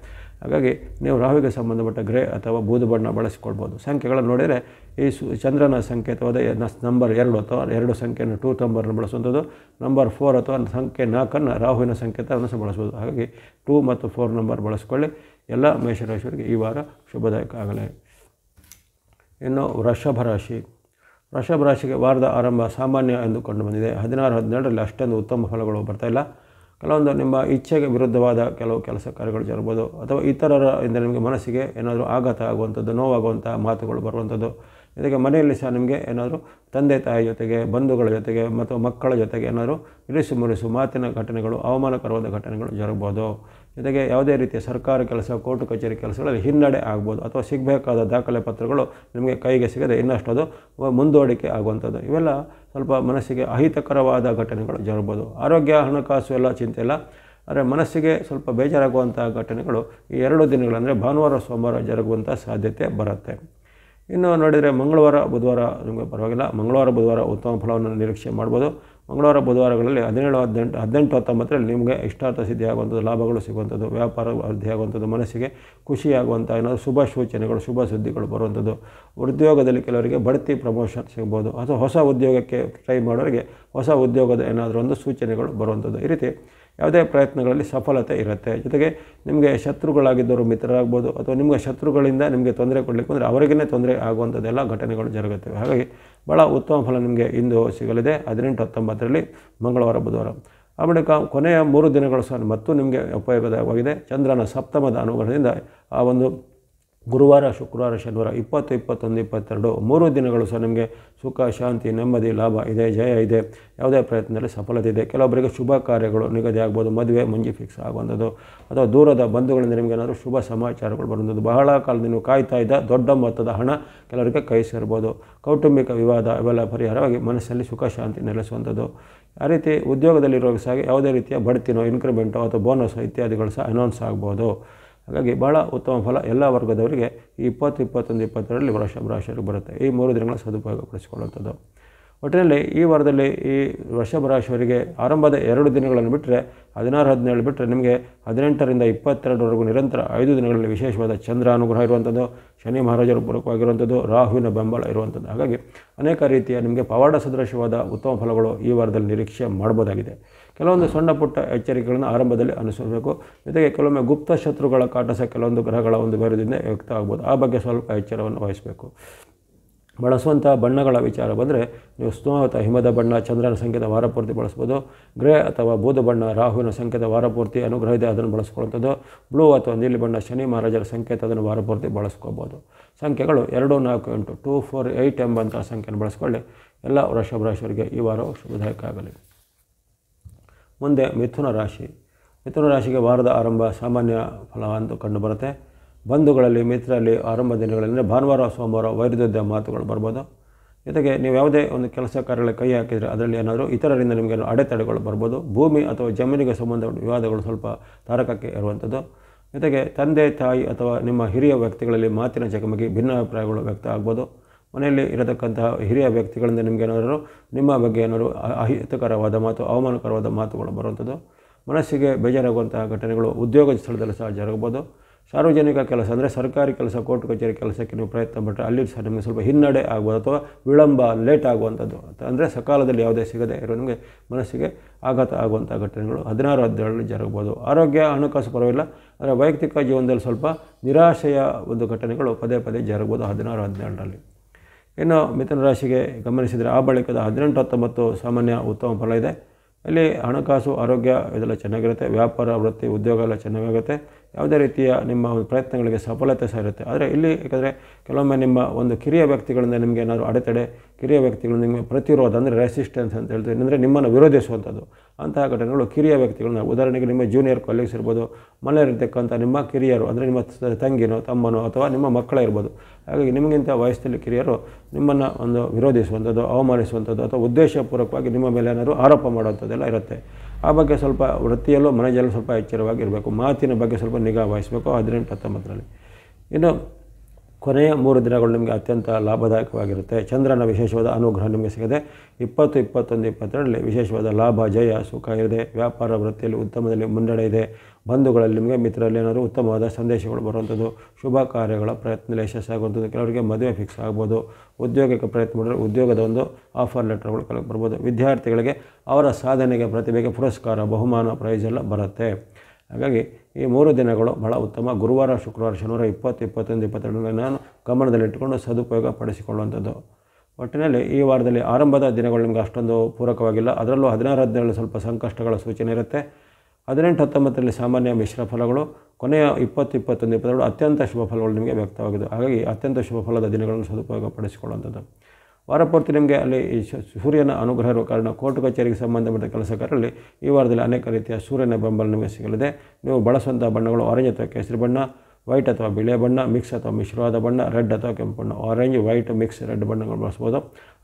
ಹಾಗಾಗಿ ನೀವು ರಾಹುವಿಗೆ ಸಂಬಂಧಪಟ್ಟ ಗ್ರೇ ಅಥವಾ ಬೂದು ಬಣ್ಣ ಬಳಸಿಕೊಳ್ಬೋದು. ಸಂಖ್ಯೆಗಳನ್ನು ನೋಡಿದರೆ ಈ ಚಂದ್ರನ ಸಂಕೇತವಾದ ನಂಬರ್ 2 ಅಥವಾ 2 ಸಂಖ್ಯೆಯನ್ನು 2 ನಂಬರನ್ನು ಬಳಸುವಂಥದ್ದು, ನಂಬರ್ 4 ಅಥವಾ ಸಂಖ್ಯೆ 4 ರಾಹುವಿನ ಸಂಕೇತವನ್ನು ಸಹ ಬಳಸ್ಬೋದು. ಹಾಗಾಗಿ 2 ಮತ್ತು 4 ನಂಬರ್ ಬಳಸ್ಕೊಳ್ಳಿ. ಎಲ್ಲ ಮೇಷರಾಶಿಯವರಿಗೆ ಈ ವಾರ ಶುಭದಾಯಕ ಆಗಲಿ. ಇನ್ನು ವೃಷಭ ರಾಶಿಗೆ ವಾರದ ಆರಂಭ ಸಾಮಾನ್ಯ ಎಂದು ಕಂಡು ಬಂದಿದೆ. 16-17ರಲ್ಲಿ ಅಷ್ಟೊಂದು ಉತ್ತಮ ಫಲಗಳು ಬರ್ತಾಯಿಲ್ಲ. ಕೆಲವೊಂದು ನಿಮ್ಮ ಇಚ್ಛೆಗೆ ವಿರುದ್ಧವಾದ ಕೆಲವು ಕೆಲಸ ಕಾರ್ಯಗಳು ಜರಬಹುದು, ಅಥವಾ ಇತರರ ಇಂದ ನಿಮಗೆ ಮನಸ್ಸಿಗೆ ಏನಾದರೂ ಆಘಾತ ಆಗುವಂಥದ್ದು, ನೋವಾಗುವಂಥ ಮಾತುಗಳು ಬರುವಂಥದ್ದು. ಜೊತೆಗೆ ಮನೆಯಲ್ಲಿ ಸಹ ನಿಮಗೆ ಏನಾದರೂ ತಂದೆ ತಾಯಿ ಜೊತೆಗೆ, ಬಂಧುಗಳ ಜೊತೆಗೆ ಮತ್ತು ಮಕ್ಕಳ ಜೊತೆಗೆ ಏನಾದರೂ ಇರಿಸು ಮುರಿಸು ಮಾತಿನ ಘಟನೆಗಳು, ಅವಮಾನಕರವಾದ ಘಟನೆಗಳು ಜರಗಬಹುದು. ಜೊತೆಗೆ ಯಾವುದೇ ರೀತಿಯ ಸರ್ಕಾರ ಕೆಲಸ, ಕೋರ್ಟ್ ಕಚೇರಿ ಕೆಲಸಗಳಲ್ಲಿ ಹಿನ್ನಡೆ ಆಗ್ಬೋದು, ಅಥವಾ ಸಿಗಬೇಕಾದ ದಾಖಲೆ ಪತ್ರಗಳು ನಿಮಗೆ ಕೈಗೆ ಸಿಗದೆ ಇನ್ನಷ್ಟು ಅದು ಮುಂದೂಡಿಕೆ ಆಗುವಂಥದ್ದು. ಇವೆಲ್ಲ ಸ್ವಲ್ಪ ಮನಸ್ಸಿಗೆ ಅಹಿತಕರವಾದ ಘಟನೆಗಳು ಜರಗಬಹುದು. ಆರೋಗ್ಯ, ಹಣಕಾಸು ಎಲ್ಲ ಚಿಂತೆ ಇಲ್ಲ, ಆದರೆ ಮನಸ್ಸಿಗೆ ಸ್ವಲ್ಪ ಬೇಜಾರಾಗುವಂಥ ಘಟನೆಗಳು ಈ 2 ದಿನಗಳಂದರೆ ಭಾನುವಾರ ಸೋಮವಾರ ಜರುಗುವಂಥ ಸಾಧ್ಯತೆ ಬರುತ್ತೆ. ಇನ್ನು ನೋಡಿದರೆ ಮಂಗಳವಾರ ಬುಧವಾರ ನಿಮಗೆ ಪರವಾಗಿಲ್ಲ. ಮಂಗಳವಾರ ಬುಧವಾರ ಉತ್ತಮ ಫಲವನ್ನು ನಿರೀಕ್ಷೆ ಮಾಡ್ಬೋದು. ಮಂಗಳವಾರ ಬುಧವಾರಗಳಲ್ಲಿ 17, 18, 19ರಲ್ಲಿ ನಿಮಗೆ ಇಷ್ಟಾರ್ಥ ಸಿದ್ಧಿಯಾಗುವಂಥದ್ದು, ಲಾಭಗಳು ಸಿಗುವಂಥದ್ದು, ವ್ಯಾಪಾರ ವೃದ್ಧಿಯಾಗುವಂಥದ್ದು, ಮನಸ್ಸಿಗೆ ಖುಷಿಯಾಗುವಂಥ ಏನಾದರೂ ಶುಭ ಸೂಚನೆಗಳು, ಶುಭ ಸುದ್ದಿಗಳು ಬರುವಂಥದ್ದು. ಉದ್ಯೋಗದಲ್ಲಿ ಕೆಲವರಿಗೆ ಬಡ್ತಿ, ಪ್ರಮೋಷನ್ ಸಿಗ್ಬೋದು, ಅಥವಾ ಹೊಸ ಉದ್ಯೋಗಕ್ಕೆ ಟ್ರೈ ಮಾಡೋರಿಗೆ ಹೊಸ ಉದ್ಯೋಗದ ಏನಾದರೂ ಒಂದು ಸೂಚನೆಗಳು ಬರುವಂಥದ್ದು. ಈ ರೀತಿ ಯಾವುದೇ ಪ್ರಯತ್ನಗಳಲ್ಲಿ ಸಫಲತೆ ಇರುತ್ತೆ. ಜೊತೆಗೆ ನಿಮಗೆ ಶತ್ರುಗಳಾಗಿದ್ದವರು ಮಿತ್ರರಾಗ್ಬೋದು, ಅಥವಾ ನಿಮಗೆ ಶತ್ರುಗಳಿಂದ ನಿಮಗೆ ತೊಂದರೆ ಕೊಡಲಿಕ್ಕೆ ಅಂದರೆ ಅವರಿಗೇ ತೊಂದರೆ ಆಗುವಂಥದ್ದೆಲ್ಲ ಘಟನೆಗಳು ಜರುಗುತ್ತವೆ. ಹಾಗಾಗಿ ಭಾಳ ಉತ್ತಮ ಫಲ ನಿಮಗೆ ಇಂದು ಸಿಗಲಿದೆ 18, 19ರಲ್ಲಿ ಮಂಗಳವಾರ ಬುಧವಾರ. ಆ ಬಳಿಕ ಕೊನೆಯ 3 ದಿನಗಳು ಸಹ ಮತ್ತು ನಿಮಗೆ ಉಪಯೋಗವಾಗಿದೆ. ಚಂದ್ರನ ಸಪ್ತಮದ ಅನುಗ್ರಹದಿಂದ ಆ ಒಂದು ಗುರುವಾರ, ಶುಕ್ರವಾರ, ಶನಿವಾರ 20, 21, 22 3 ದಿನಗಳು ಸಹ ನಿಮಗೆ ಸುಖ, ಶಾಂತಿ, ನೆಮ್ಮದಿ, ಲಾಭ ಇದೆ, ಜಯ ಇದೆ, ಯಾವುದೇ ಪ್ರಯತ್ನದಲ್ಲಿ ಸಫಲತೆ ಇದೆ. ಕೆಲವೊಬ್ಬರಿಗೆ ಶುಭ ಕಾರ್ಯಗಳು ನಿಗದಿ ಆಗ್ಬೋದು, ಮದುವೆ ಮುಂಜಿ ಫಿಕ್ಸ್ ಆಗುವಂಥದ್ದು, ಅಥವಾ ದೂರದ ಬಂಧುಗಳಿಂದ ನಿಮಗೆ ಏನಾದರೂ ಶುಭ ಸಮಾಚಾರಗಳು ಬರುವಂಥದ್ದು. ಬಹಳ ಕಾಲದಿಂದ ನೀವು ಕಾಯ್ತಾ ಇದ್ದ ದೊಡ್ಡ ಮೊತ್ತದ ಹಣ ಕೆಲವರಿಗೆ ಕೈ ಸೇರ್ಬೋದು. ಕೌಟುಂಬಿಕ ವಿವಾದ ಇವೆಲ್ಲ ಪರಿಹಾರವಾಗಿ ಮನಸ್ಸಲ್ಲಿ ಸುಖ, ಶಾಂತಿ ನೆಲೆಸುವಂಥದ್ದು. ಆ ರೀತಿ ಉದ್ಯೋಗದಲ್ಲಿರೋ ಸಹ ಯಾವುದೇ ರೀತಿಯ ಬಡ್ತಿನೋ, ಇನ್ಕ್ರಿಮೆಂಟೋ ಅಥವಾ ಬೋನಸ್ಸೋ ಇತ್ಯಾದಿಗಳು ಸಹ ಅನೌನ್ಸ್ ಆಗ್ಬೋದು. ಹಾಗಾಗಿ ಭಾಳ ಉತ್ತಮ ಫಲ ಎಲ್ಲ ವರ್ಗದವರಿಗೆ ಈ 20, 21, 22ರಲ್ಲಿ ವೃಷಭ ರಾಶಿಯವರಿಗೆ ಬರುತ್ತೆ. ಈ 3 ದಿನಗಳ ಸದುಪಯೋಗಪಡಿಸಿಕೊಳ್ಳುವಂಥದ್ದು. ಒಟ್ಟಿನಲ್ಲಿ ಈ ವಾರದಲ್ಲಿ ಈ ವೃಷಭ ರಾಶಿಯವರಿಗೆ ಆರಂಭದ 2 ದಿನಗಳನ್ನು ಬಿಟ್ಟರೆ 16, 17 ಬಿಟ್ಟರೆ ನಿಮಗೆ 18ರಿಂದ 22ರವರೆಗೂ ನಿರಂತರ 5 ದಿನಗಳಲ್ಲಿ ವಿಶೇಷವಾದ ಚಂದ್ರ ಅನುಗ್ರಹ ಇರುವಂಥದ್ದು, ಶನಿ ಮಹಾರಾಜರು ಪೂರಕವಾಗಿರುವಂಥದ್ದು, ರಾಹುವಿನ ಬೆಂಬಲ ಇರುವಂಥದ್ದು. ಹಾಗಾಗಿ ಅನೇಕ ರೀತಿಯ ನಿಮಗೆ ಪವಾಡ ಸದೃಶವಾದ ಉತ್ತಮ ಫಲಗಳು ಈ ವಾರದಲ್ಲಿ ನಿರೀಕ್ಷೆ ಮಾಡ್ಬೋದಾಗಿದೆ. ಕೆಲವೊಂದು ಸಣ್ಣ ಪುಟ್ಟ ಎಚ್ಚರಿಕೆಗಳನ್ನು ಆರಂಭದಲ್ಲಿ ಅನುಸರಿಸಬೇಕು. ಜೊತೆಗೆ ಕೆಲವೊಮ್ಮೆ ಗುಪ್ತ ಶತ್ರುಗಳ ಕಾಟ ಸಹ ಕೆಲವೊಂದು ಗ್ರಹಗಳ ಒಂದು ವಿರುದ್ಧದಿಂದ ವ್ಯಕ್ತ ಆಗ್ಬೋದು. ಆ ಬಗ್ಗೆ ಸ್ವಲ್ಪ ಎಚ್ಚರವನ್ನು ವಹಿಸಬೇಕು. ಬಳಸುವಂಥ ಬಣ್ಣಗಳ ವಿಚಾರ ಬಂದರೆ ನೀವು ಸ್ನೋ ಅಥವಾ ಹಿಮದ ಬಣ್ಣ ಚಂದ್ರನ ಸಂಕೇತ ವಾರಪೂರ್ತಿ ಬಳಸ್ಬೋದು. ಗ್ರೇ ಅಥವಾ ಬೂದು ಬಣ್ಣ ರಾಹುವಿನ ಸಂಕೇತ ವಾರಪೂರ್ತಿ ಅನುಗ್ರಹ ಇದೆ, ಅದನ್ನು ಬಳಸ್ಕೊಳ್ಳುವಂಥದ್ದು. ಬ್ಲೂ ಅಥವಾ ನೀಲಿ ಬಣ್ಣ ಶನಿ ಮಹಾರಾಜರ ಸಂಕೇತ, ಅದನ್ನು ವಾರಪೂರ್ತಿ ಬಳಸ್ಕೋಬೋದು. ಸಂಖ್ಯೆಗಳು 2, 4, 8, 2, 4, 8 ಎಂಬಂಥ ಸಂಖ್ಯೆಯನ್ನು ಬಳಸ್ಕೊಳ್ಳಿ. ಎಲ್ಲ ವೃಷಭ ರಾಶಿಯವರಿಗೆ ಈ ವಾರವು ಶುಭದಾಯಕ ಆಗಲಿ. ಮುಂದೆ ಮಿಥುನ ರಾಶಿಗೆ ವಾರದ ಆರಂಭ ಸಾಮಾನ್ಯ ಫಲ ಅಂತ ಕಂಡುಬರುತ್ತೆ. ಬಂಧುಗಳಲ್ಲಿ, ಮಿತ್ರರಲ್ಲಿ ಆರಂಭ ದಿನಗಳಲ್ಲಿ ಭಾನುವಾರ, ಸೋಮವಾರ ವೈರುಧ್ಯ ಮಾತುಗಳು ಬರ್ಬೋದು. ಜೊತೆಗೆ ನೀವು ಯಾವುದೇ ಒಂದು ಕೆಲಸ ಕಾರ್ಯಗಳ ಕೈ ಹಾಕಿದರೆ ಅದರಲ್ಲಿ ಏನಾದರೂ ಇತರರಿಂದ ನಿಮಗೆ ಅಡೆತಡೆಗಳು ಬರ್ಬೋದು. ಭೂಮಿ ಅಥವಾ ಜಮೀನಿಗೆ ಸಂಬಂಧಪಟ್ಟ ವಿವಾದಗಳು ಸ್ವಲ್ಪ ತಾರಕಕ್ಕೆ ಇರುವಂಥದ್ದು. ಜೊತೆಗೆ ತಂದೆ ತಾಯಿ ಅಥವಾ ನಿಮ್ಮ ಹಿರಿಯ ವ್ಯಕ್ತಿಗಳಲ್ಲಿ ಮಾತಿನ ಚಕಮಕಿ, ಭಿನ್ನಾಭಿಪ್ರಾಯಗಳು ವ್ಯಕ್ತ ಆಗ್ಬೋದು. ಮನೆಯಲ್ಲಿ ಇರತಕ್ಕಂತಹ ಹಿರಿಯ ವ್ಯಕ್ತಿಗಳಿಂದ ನಿಮಗೇನಾದರೂ ನಿಮ್ಮ ಬಗ್ಗೆ ಏನಾದರೂ ಅಹಿತಕರವಾದ ಮಾತು, ಅವಮಾನಕರವಾದ ಮಾತುಗಳು ಬರುವಂಥದ್ದು. ಮನಸ್ಸಿಗೆ ಬೇಜಾರಾಗುವಂತಹ ಘಟನೆಗಳು ಉದ್ಯೋಗ ಸ್ಥಳದಲ್ಲಿ ಸಹ ಜರುಗಬಹುದು. ಸಾರ್ವಜನಿಕ ಕೆಲಸ ಅಂದರೆ ಸರ್ಕಾರಿ ಕೆಲಸ, ಕೋರ್ಟ್ ಕಚೇರಿ ಕೆಲಸಕ್ಕೆ ನೀವು ಪ್ರಯತ್ನ ಪಟ್ಟರೆ ಅಲ್ಲಿ ಸಹ ನಿಮಗೆ ಸ್ವಲ್ಪ ಹಿನ್ನಡೆ ಆಗ್ಬೋದು, ಅಥವಾ ವಿಳಂಬ, ಲೇಟ್ ಆಗುವಂಥದ್ದು. ಅಂದರೆ ಸಕಾಲದಲ್ಲಿ ಯಾವುದೇ ಸಿಗದೆ ಇರೋ ನಿಮಗೆ ಮನಸ್ಸಿಗೆ ಆಘಾತ ಆಗುವಂಥ ಘಟನೆಗಳು 16, 17ರಲ್ಲಿ ಜರುಗಬಹುದು. ಆರೋಗ್ಯ, ಹಣಕಾಸು ಪರವಾಗಿಲ್ಲ, ಆದರೆ ವೈಯಕ್ತಿಕ ಜೀವನದಲ್ಲಿ ಸ್ವಲ್ಪ ನಿರಾಶೆಯ ಒಂದು ಘಟನೆಗಳು ಪದೇ ಪದೇ ಜರುಗಬಹುದು 16, 17ರಲ್ಲಿ. ಇನ್ನು ಮಿಥುನ ರಾಶಿಗೆ ಗಮನಿಸಿದರೆ ಆ ಬಳಿಕದ 18, 19 ಸಾಮಾನ್ಯ ಉತ್ತಮ ಫಲ ಇದೆ. ಇಲ್ಲಿ ಹಣಕಾಸು, ಆರೋಗ್ಯ ಇದೆಲ್ಲ ಚೆನ್ನಾಗಿರುತ್ತೆ. ವ್ಯಾಪಾರ, ವೃತ್ತಿ, ಉದ್ಯೋಗ ಎಲ್ಲ ಚೆನ್ನಾಗಾಗುತ್ತೆ. ಯಾವುದೇ ರೀತಿಯ ನಿಮ್ಮ ಒಂದು ಪ್ರಯತ್ನಗಳಿಗೆ ಸಫಲತೆ ಸಹ ಇರುತ್ತೆ. ಆದರೆ ಇಲ್ಲಿ ಯಾಕಂದರೆ ಕೆಲವೊಮ್ಮೆ ನಿಮ್ಮ ಒಂದು ಕಿರಿಯ ವ್ಯಕ್ತಿಗಳಿಂದ ನಿಮಗೆ ಏನಾದರೂ ಅಡೆತಡೆ, ಕಿರಿಯ ವ್ಯಕ್ತಿಗಳಿಂದ ನಿಮಗೆ ಪ್ರತಿರೋಧ ಅಂದರೆ ರೆಸಿಸ್ಟೆನ್ಸ್ ಅಂತ ಹೇಳ್ತೀವಿ, ಅಂದರೆ ನಿಮ್ಮನ್ನು ವಿರೋಧಿಸುವಂಥದ್ದು ಅಂತಹ ಘಟನೆಗಳು ಕಿರಿಯ ವ್ಯಕ್ತಿಗಳನ್ನ, ಉದಾಹರಣೆಗೆ ನಿಮ್ಮ ಜೂನಿಯರ್ ಕೊಲೀಗ್ಸ್ ಇರ್ಬೋದು, ಮನೆಯಲ್ಲಿರ್ತಕ್ಕಂಥ ನಿಮ್ಮ ಕಿರಿಯರು ಅಂದರೆ ನಿಮ್ಮ ತಂಗಿನೋ ತಮ್ಮನೋ ಅಥವಾ ನಿಮ್ಮ ಮಕ್ಕಳೇ ಇರ್ಬೋದು. ಹಾಗಾಗಿ ನಿಮಗಿಂತ ವಯಸ್ಸಲ್ಲಿ ಕಿರಿಯರು ನಿಮ್ಮನ್ನು ಒಂದು ವಿರೋಧಿಸುವಂಥದ್ದು, ಅವಮಾನಿಸುವಂಥದ್ದು ಅಥವಾ ಉದ್ದೇಶಪೂರ್ವಕವಾಗಿ ನಿಮ್ಮ ಮೇಲೆ ಏನಾದರೂ ಆರೋಪ ಮಾಡುವಂಥದ್ದೆಲ್ಲ ಇರುತ್ತೆ. ಆ ಬಗ್ಗೆ ಸ್ವಲ್ಪ ವೃತ್ತಿಯಲ್ಲೂ ಮನೆಯಲ್ಲೂ ಸ್ವಲ್ಪ ಎಚ್ಚರವಾಗಿರಬೇಕು. ಮಾತಿನ ಬಗ್ಗೆ ಸ್ವಲ್ಪ ನಿಗಾ ವಹಿಸಬೇಕು 18-19ರಲ್ಲಿ. ಇನ್ನು ಕೊನೆಯ 3 ದಿನಗಳು ನಿಮಗೆ ಅತ್ಯಂತ ಲಾಭದಾಯಕವಾಗಿರುತ್ತೆ. ಚಂದ್ರನ ವಿಶೇಷವಾದ ಅನುಗ್ರಹ ನಿಮಗೆ ಸಿಗದೆ 20, 21, 22ರಲ್ಲಿ ವಿಶೇಷವಾದ ಲಾಭ, ಜಯ, ಸುಖ ಇದೆ. ವ್ಯಾಪಾರ ವೃತ್ತಿಯಲ್ಲಿ ಉತ್ತಮದಲ್ಲಿ ಮುನ್ನಡೆ ಇದೆ. ಬಂಧುಗಳಲ್ಲಿ ನಿಮಗೆ ಮಿತ್ರರಲ್ಲಿ ಏನಾದರೂ ಉತ್ತಮವಾದ ಸಂದೇಶಗಳು ಬರುವಂಥದ್ದು, ಶುಭ ಕಾರ್ಯಗಳ ಪ್ರಯತ್ನದಲ್ಲಿ ಯಶಸ್ಸಾಗುವಂಥದ್ದು, ಕೆಲವರಿಗೆ ಮದುವೆ ಫಿಕ್ಸ್ ಆಗ್ಬೋದು. ಉದ್ಯೋಗಕ್ಕೆ ಪ್ರಯತ್ನ ಮಾಡಿದರೆ ಉದ್ಯೋಗದ ಒಂದು ಆಫರ್ ಲೆಟರ್ಗಳು ಕೆಲವು ಬರ್ಬೋದು. ವಿದ್ಯಾರ್ಥಿಗಳಿಗೆ ಅವರ ಸಾಧನೆಗೆ ಪ್ರತಿಭೆಗೆ ಪುರಸ್ಕಾರ, ಬಹುಮಾನ, ಪ್ರೈಸ್ ಎಲ್ಲ ಬರುತ್ತೆ. ಹಾಗಾಗಿ ಈ 3 ದಿನಗಳು ಬಹಳ ಉತ್ತಮ. ಗುರುವಾರ, ಶುಕ್ರವಾರ, ಶನಿವಾರ 20, 21, 22 ನಾನು ಗಮನದಲ್ಲಿಟ್ಟುಕೊಂಡು ಸದುಪಯೋಗ ಪಡಿಸಿಕೊಳ್ಳುವಂಥದ್ದು. ಒಟ್ಟಿನಲ್ಲಿ ಈ ವಾರದಲ್ಲಿ ಆರಂಭದ ದಿನಗಳು ನಿಮಗೆ ಅಷ್ಟೊಂದು ಪೂರಕವಾಗಿಲ್ಲ. ಅದರಲ್ಲೂ 16, 17 ಸ್ವಲ್ಪ ಸಂಕಷ್ಟಗಳ ಸೂಚನೆ ಇರುತ್ತೆ. 18, 19ರಲ್ಲಿ ಸಾಮಾನ್ಯ ಮಿಶ್ರ ಫಲಗಳು. ಕೊನೆಯ 20, 21, 22 ಅತ್ಯಂತ ಶುಭ ಫಲಗಳು ನಿಮಗೆ ವ್ಯಕ್ತವಾಗಿದೆ. ಹಾಗಾಗಿ ಅತ್ಯಂತ ಶುಭ ಫಲದ ದಿನಗಳನ್ನು ಸದುಪಯೋಗ ಪಡಿಸಿಕೊಳ್ಳುವಂಥದ್ದು. ವಾರಪೂರ್ತಿ ನಿಮಗೆ ಅಲ್ಲಿ ಈ ಸೂರ್ಯನ ಅನುಗ್ರಹ ಇರುವ ಕಾರಣ ಕೋರ್ಟ್ ಕಚೇರಿಗೆ ಸಂಬಂಧಪಟ್ಟ ಕೆಲಸಗಾರರಲ್ಲಿ ಈ ವಾರದಲ್ಲಿ ಅನೇಕ ರೀತಿಯ ಸೂರ್ಯನ ಬೆಂಬಲ ನಿಮಗೆ ಸಿಗಲಿದೆ. ನೀವು ಬಳಸುವಂಥ ಬಣ್ಣಗಳು ಆರೆಂಜ್ ಅಥವಾ ಕೇಸರಿ ಬಣ್ಣ, ವೈಟ್ ಅಥವಾ ಬಿಳಿಯ ಬಣ್ಣ, ಮಿಕ್ಸ್ ಅಥವಾ ಮಿಶ್ರವಾದ ಬಣ್ಣ, ರೆಡ್ ಅಥವಾ ಕೆಂಪು ಬಣ್ಣ, ಆರೆಂಜ್, ವೈಟ್, ಮಿಕ್ಸ್, ರೆಡ್ ಬಣ್ಣಗಳು ಬಳಸ್ಬೋದು.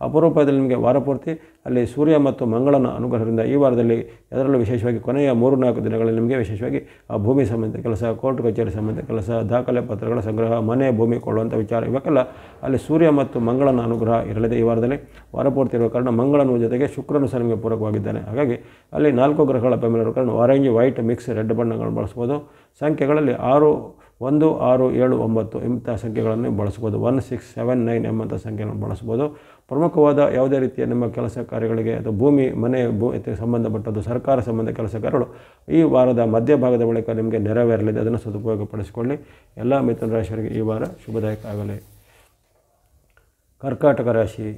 ಅಪರೂಪದಲ್ಲಿ ನಿಮಗೆ ವಾರಪೂರ್ತಿ ಅಲ್ಲಿ ಸೂರ್ಯ ಮತ್ತು ಮಂಗಳನ ಅನುಗ್ರಹದಿಂದ ಈ ವಾರದಲ್ಲಿ ಅದರಲ್ಲೂ ವಿಶೇಷವಾಗಿ ಕೊನೆಯ 3-4 ದಿನಗಳಲ್ಲಿ ನಿಮಗೆ ವಿಶೇಷವಾಗಿ ಆ ಭೂಮಿ ಸಂಬಂಧಿತ ಕೆಲಸ, ಕೋರ್ಟ್ ಕಚೇರಿ ಸಂಬಂಧಿತ ಕೆಲಸ, ದಾಖಲೆ ಪತ್ರಗಳ ಸಂಗ್ರಹ, ಮನೆ ಭೂಮಿ ಕೊಳ್ಳುವಂಥ ವಿಚಾರ ಇವಕ್ಕೆಲ್ಲ ಅಲ್ಲಿ ಸೂರ್ಯ ಮತ್ತು ಮಂಗಳನ ಅನುಗ್ರಹ ಇರಲಿದೆ. ಈ ವಾರದಲ್ಲಿ ವಾರಪೂರ್ತಿ ಇರುವ ಕಾರಣ ಮಂಗಳನ ಜೊತೆಗೆ ಶುಕ್ರನು ಸಹ ನಿಮಗೆ ಪೂರಕವಾಗಿದ್ದಾನೆ. ಹಾಗಾಗಿ ಅಲ್ಲಿ 4 ಗ್ರಹಗಳ ಬೆಂಬಲ ಇರುವ ಕಾರಣ ಆರೆಂಜ್, ವೈಟ್, ಮಿಕ್ಸ್, ರೆಡ್ ಬಣ್ಣಗಳನ್ನು ಬಳಸ್ಬೋದು. ಸಂಖ್ಯೆಗಳಲ್ಲಿ 6, 1, 6, 7, 9 ಇಂಥ ಸಂಖ್ಯೆಗಳನ್ನು ಬಳಸ್ಬೋದು. 1, 6, 7, 9 ಎಂಬಂಥ ಸಂಖ್ಯೆಗಳನ್ನು ಬಳಸ್ಬೋದು. ಪ್ರಮುಖವಾದ ಯಾವುದೇ ರೀತಿಯ ನಿಮ್ಮ ಕೆಲಸ ಕಾರ್ಯಗಳಿಗೆ ಅಥವಾ ಭೂಮಿ, ಮನೆ ಸಂಬಂಧಪಟ್ಟದ್ದು, ಸರ್ಕಾರ ಸಂಬಂಧ ಕೆಲಸ ಕಾರ್ಯಗಳು ಈ ವಾರದ ಮಧ್ಯಭಾಗದ ಬಳಿಕ ನಿಮಗೆ ನೆರವೇರಲಿದೆ. ಅದನ್ನು ಸದುಪಯೋಗಪಡಿಸಿಕೊಳ್ಳಿ. ಎಲ್ಲ ಮಿಥುನ ರಾಶಿಯವರಿಗೆ ಈ ವಾರ ಶುಭದಾಯಕ ಆಗಲಿ. ಕರ್ಕಾಟಕ ರಾಶಿ.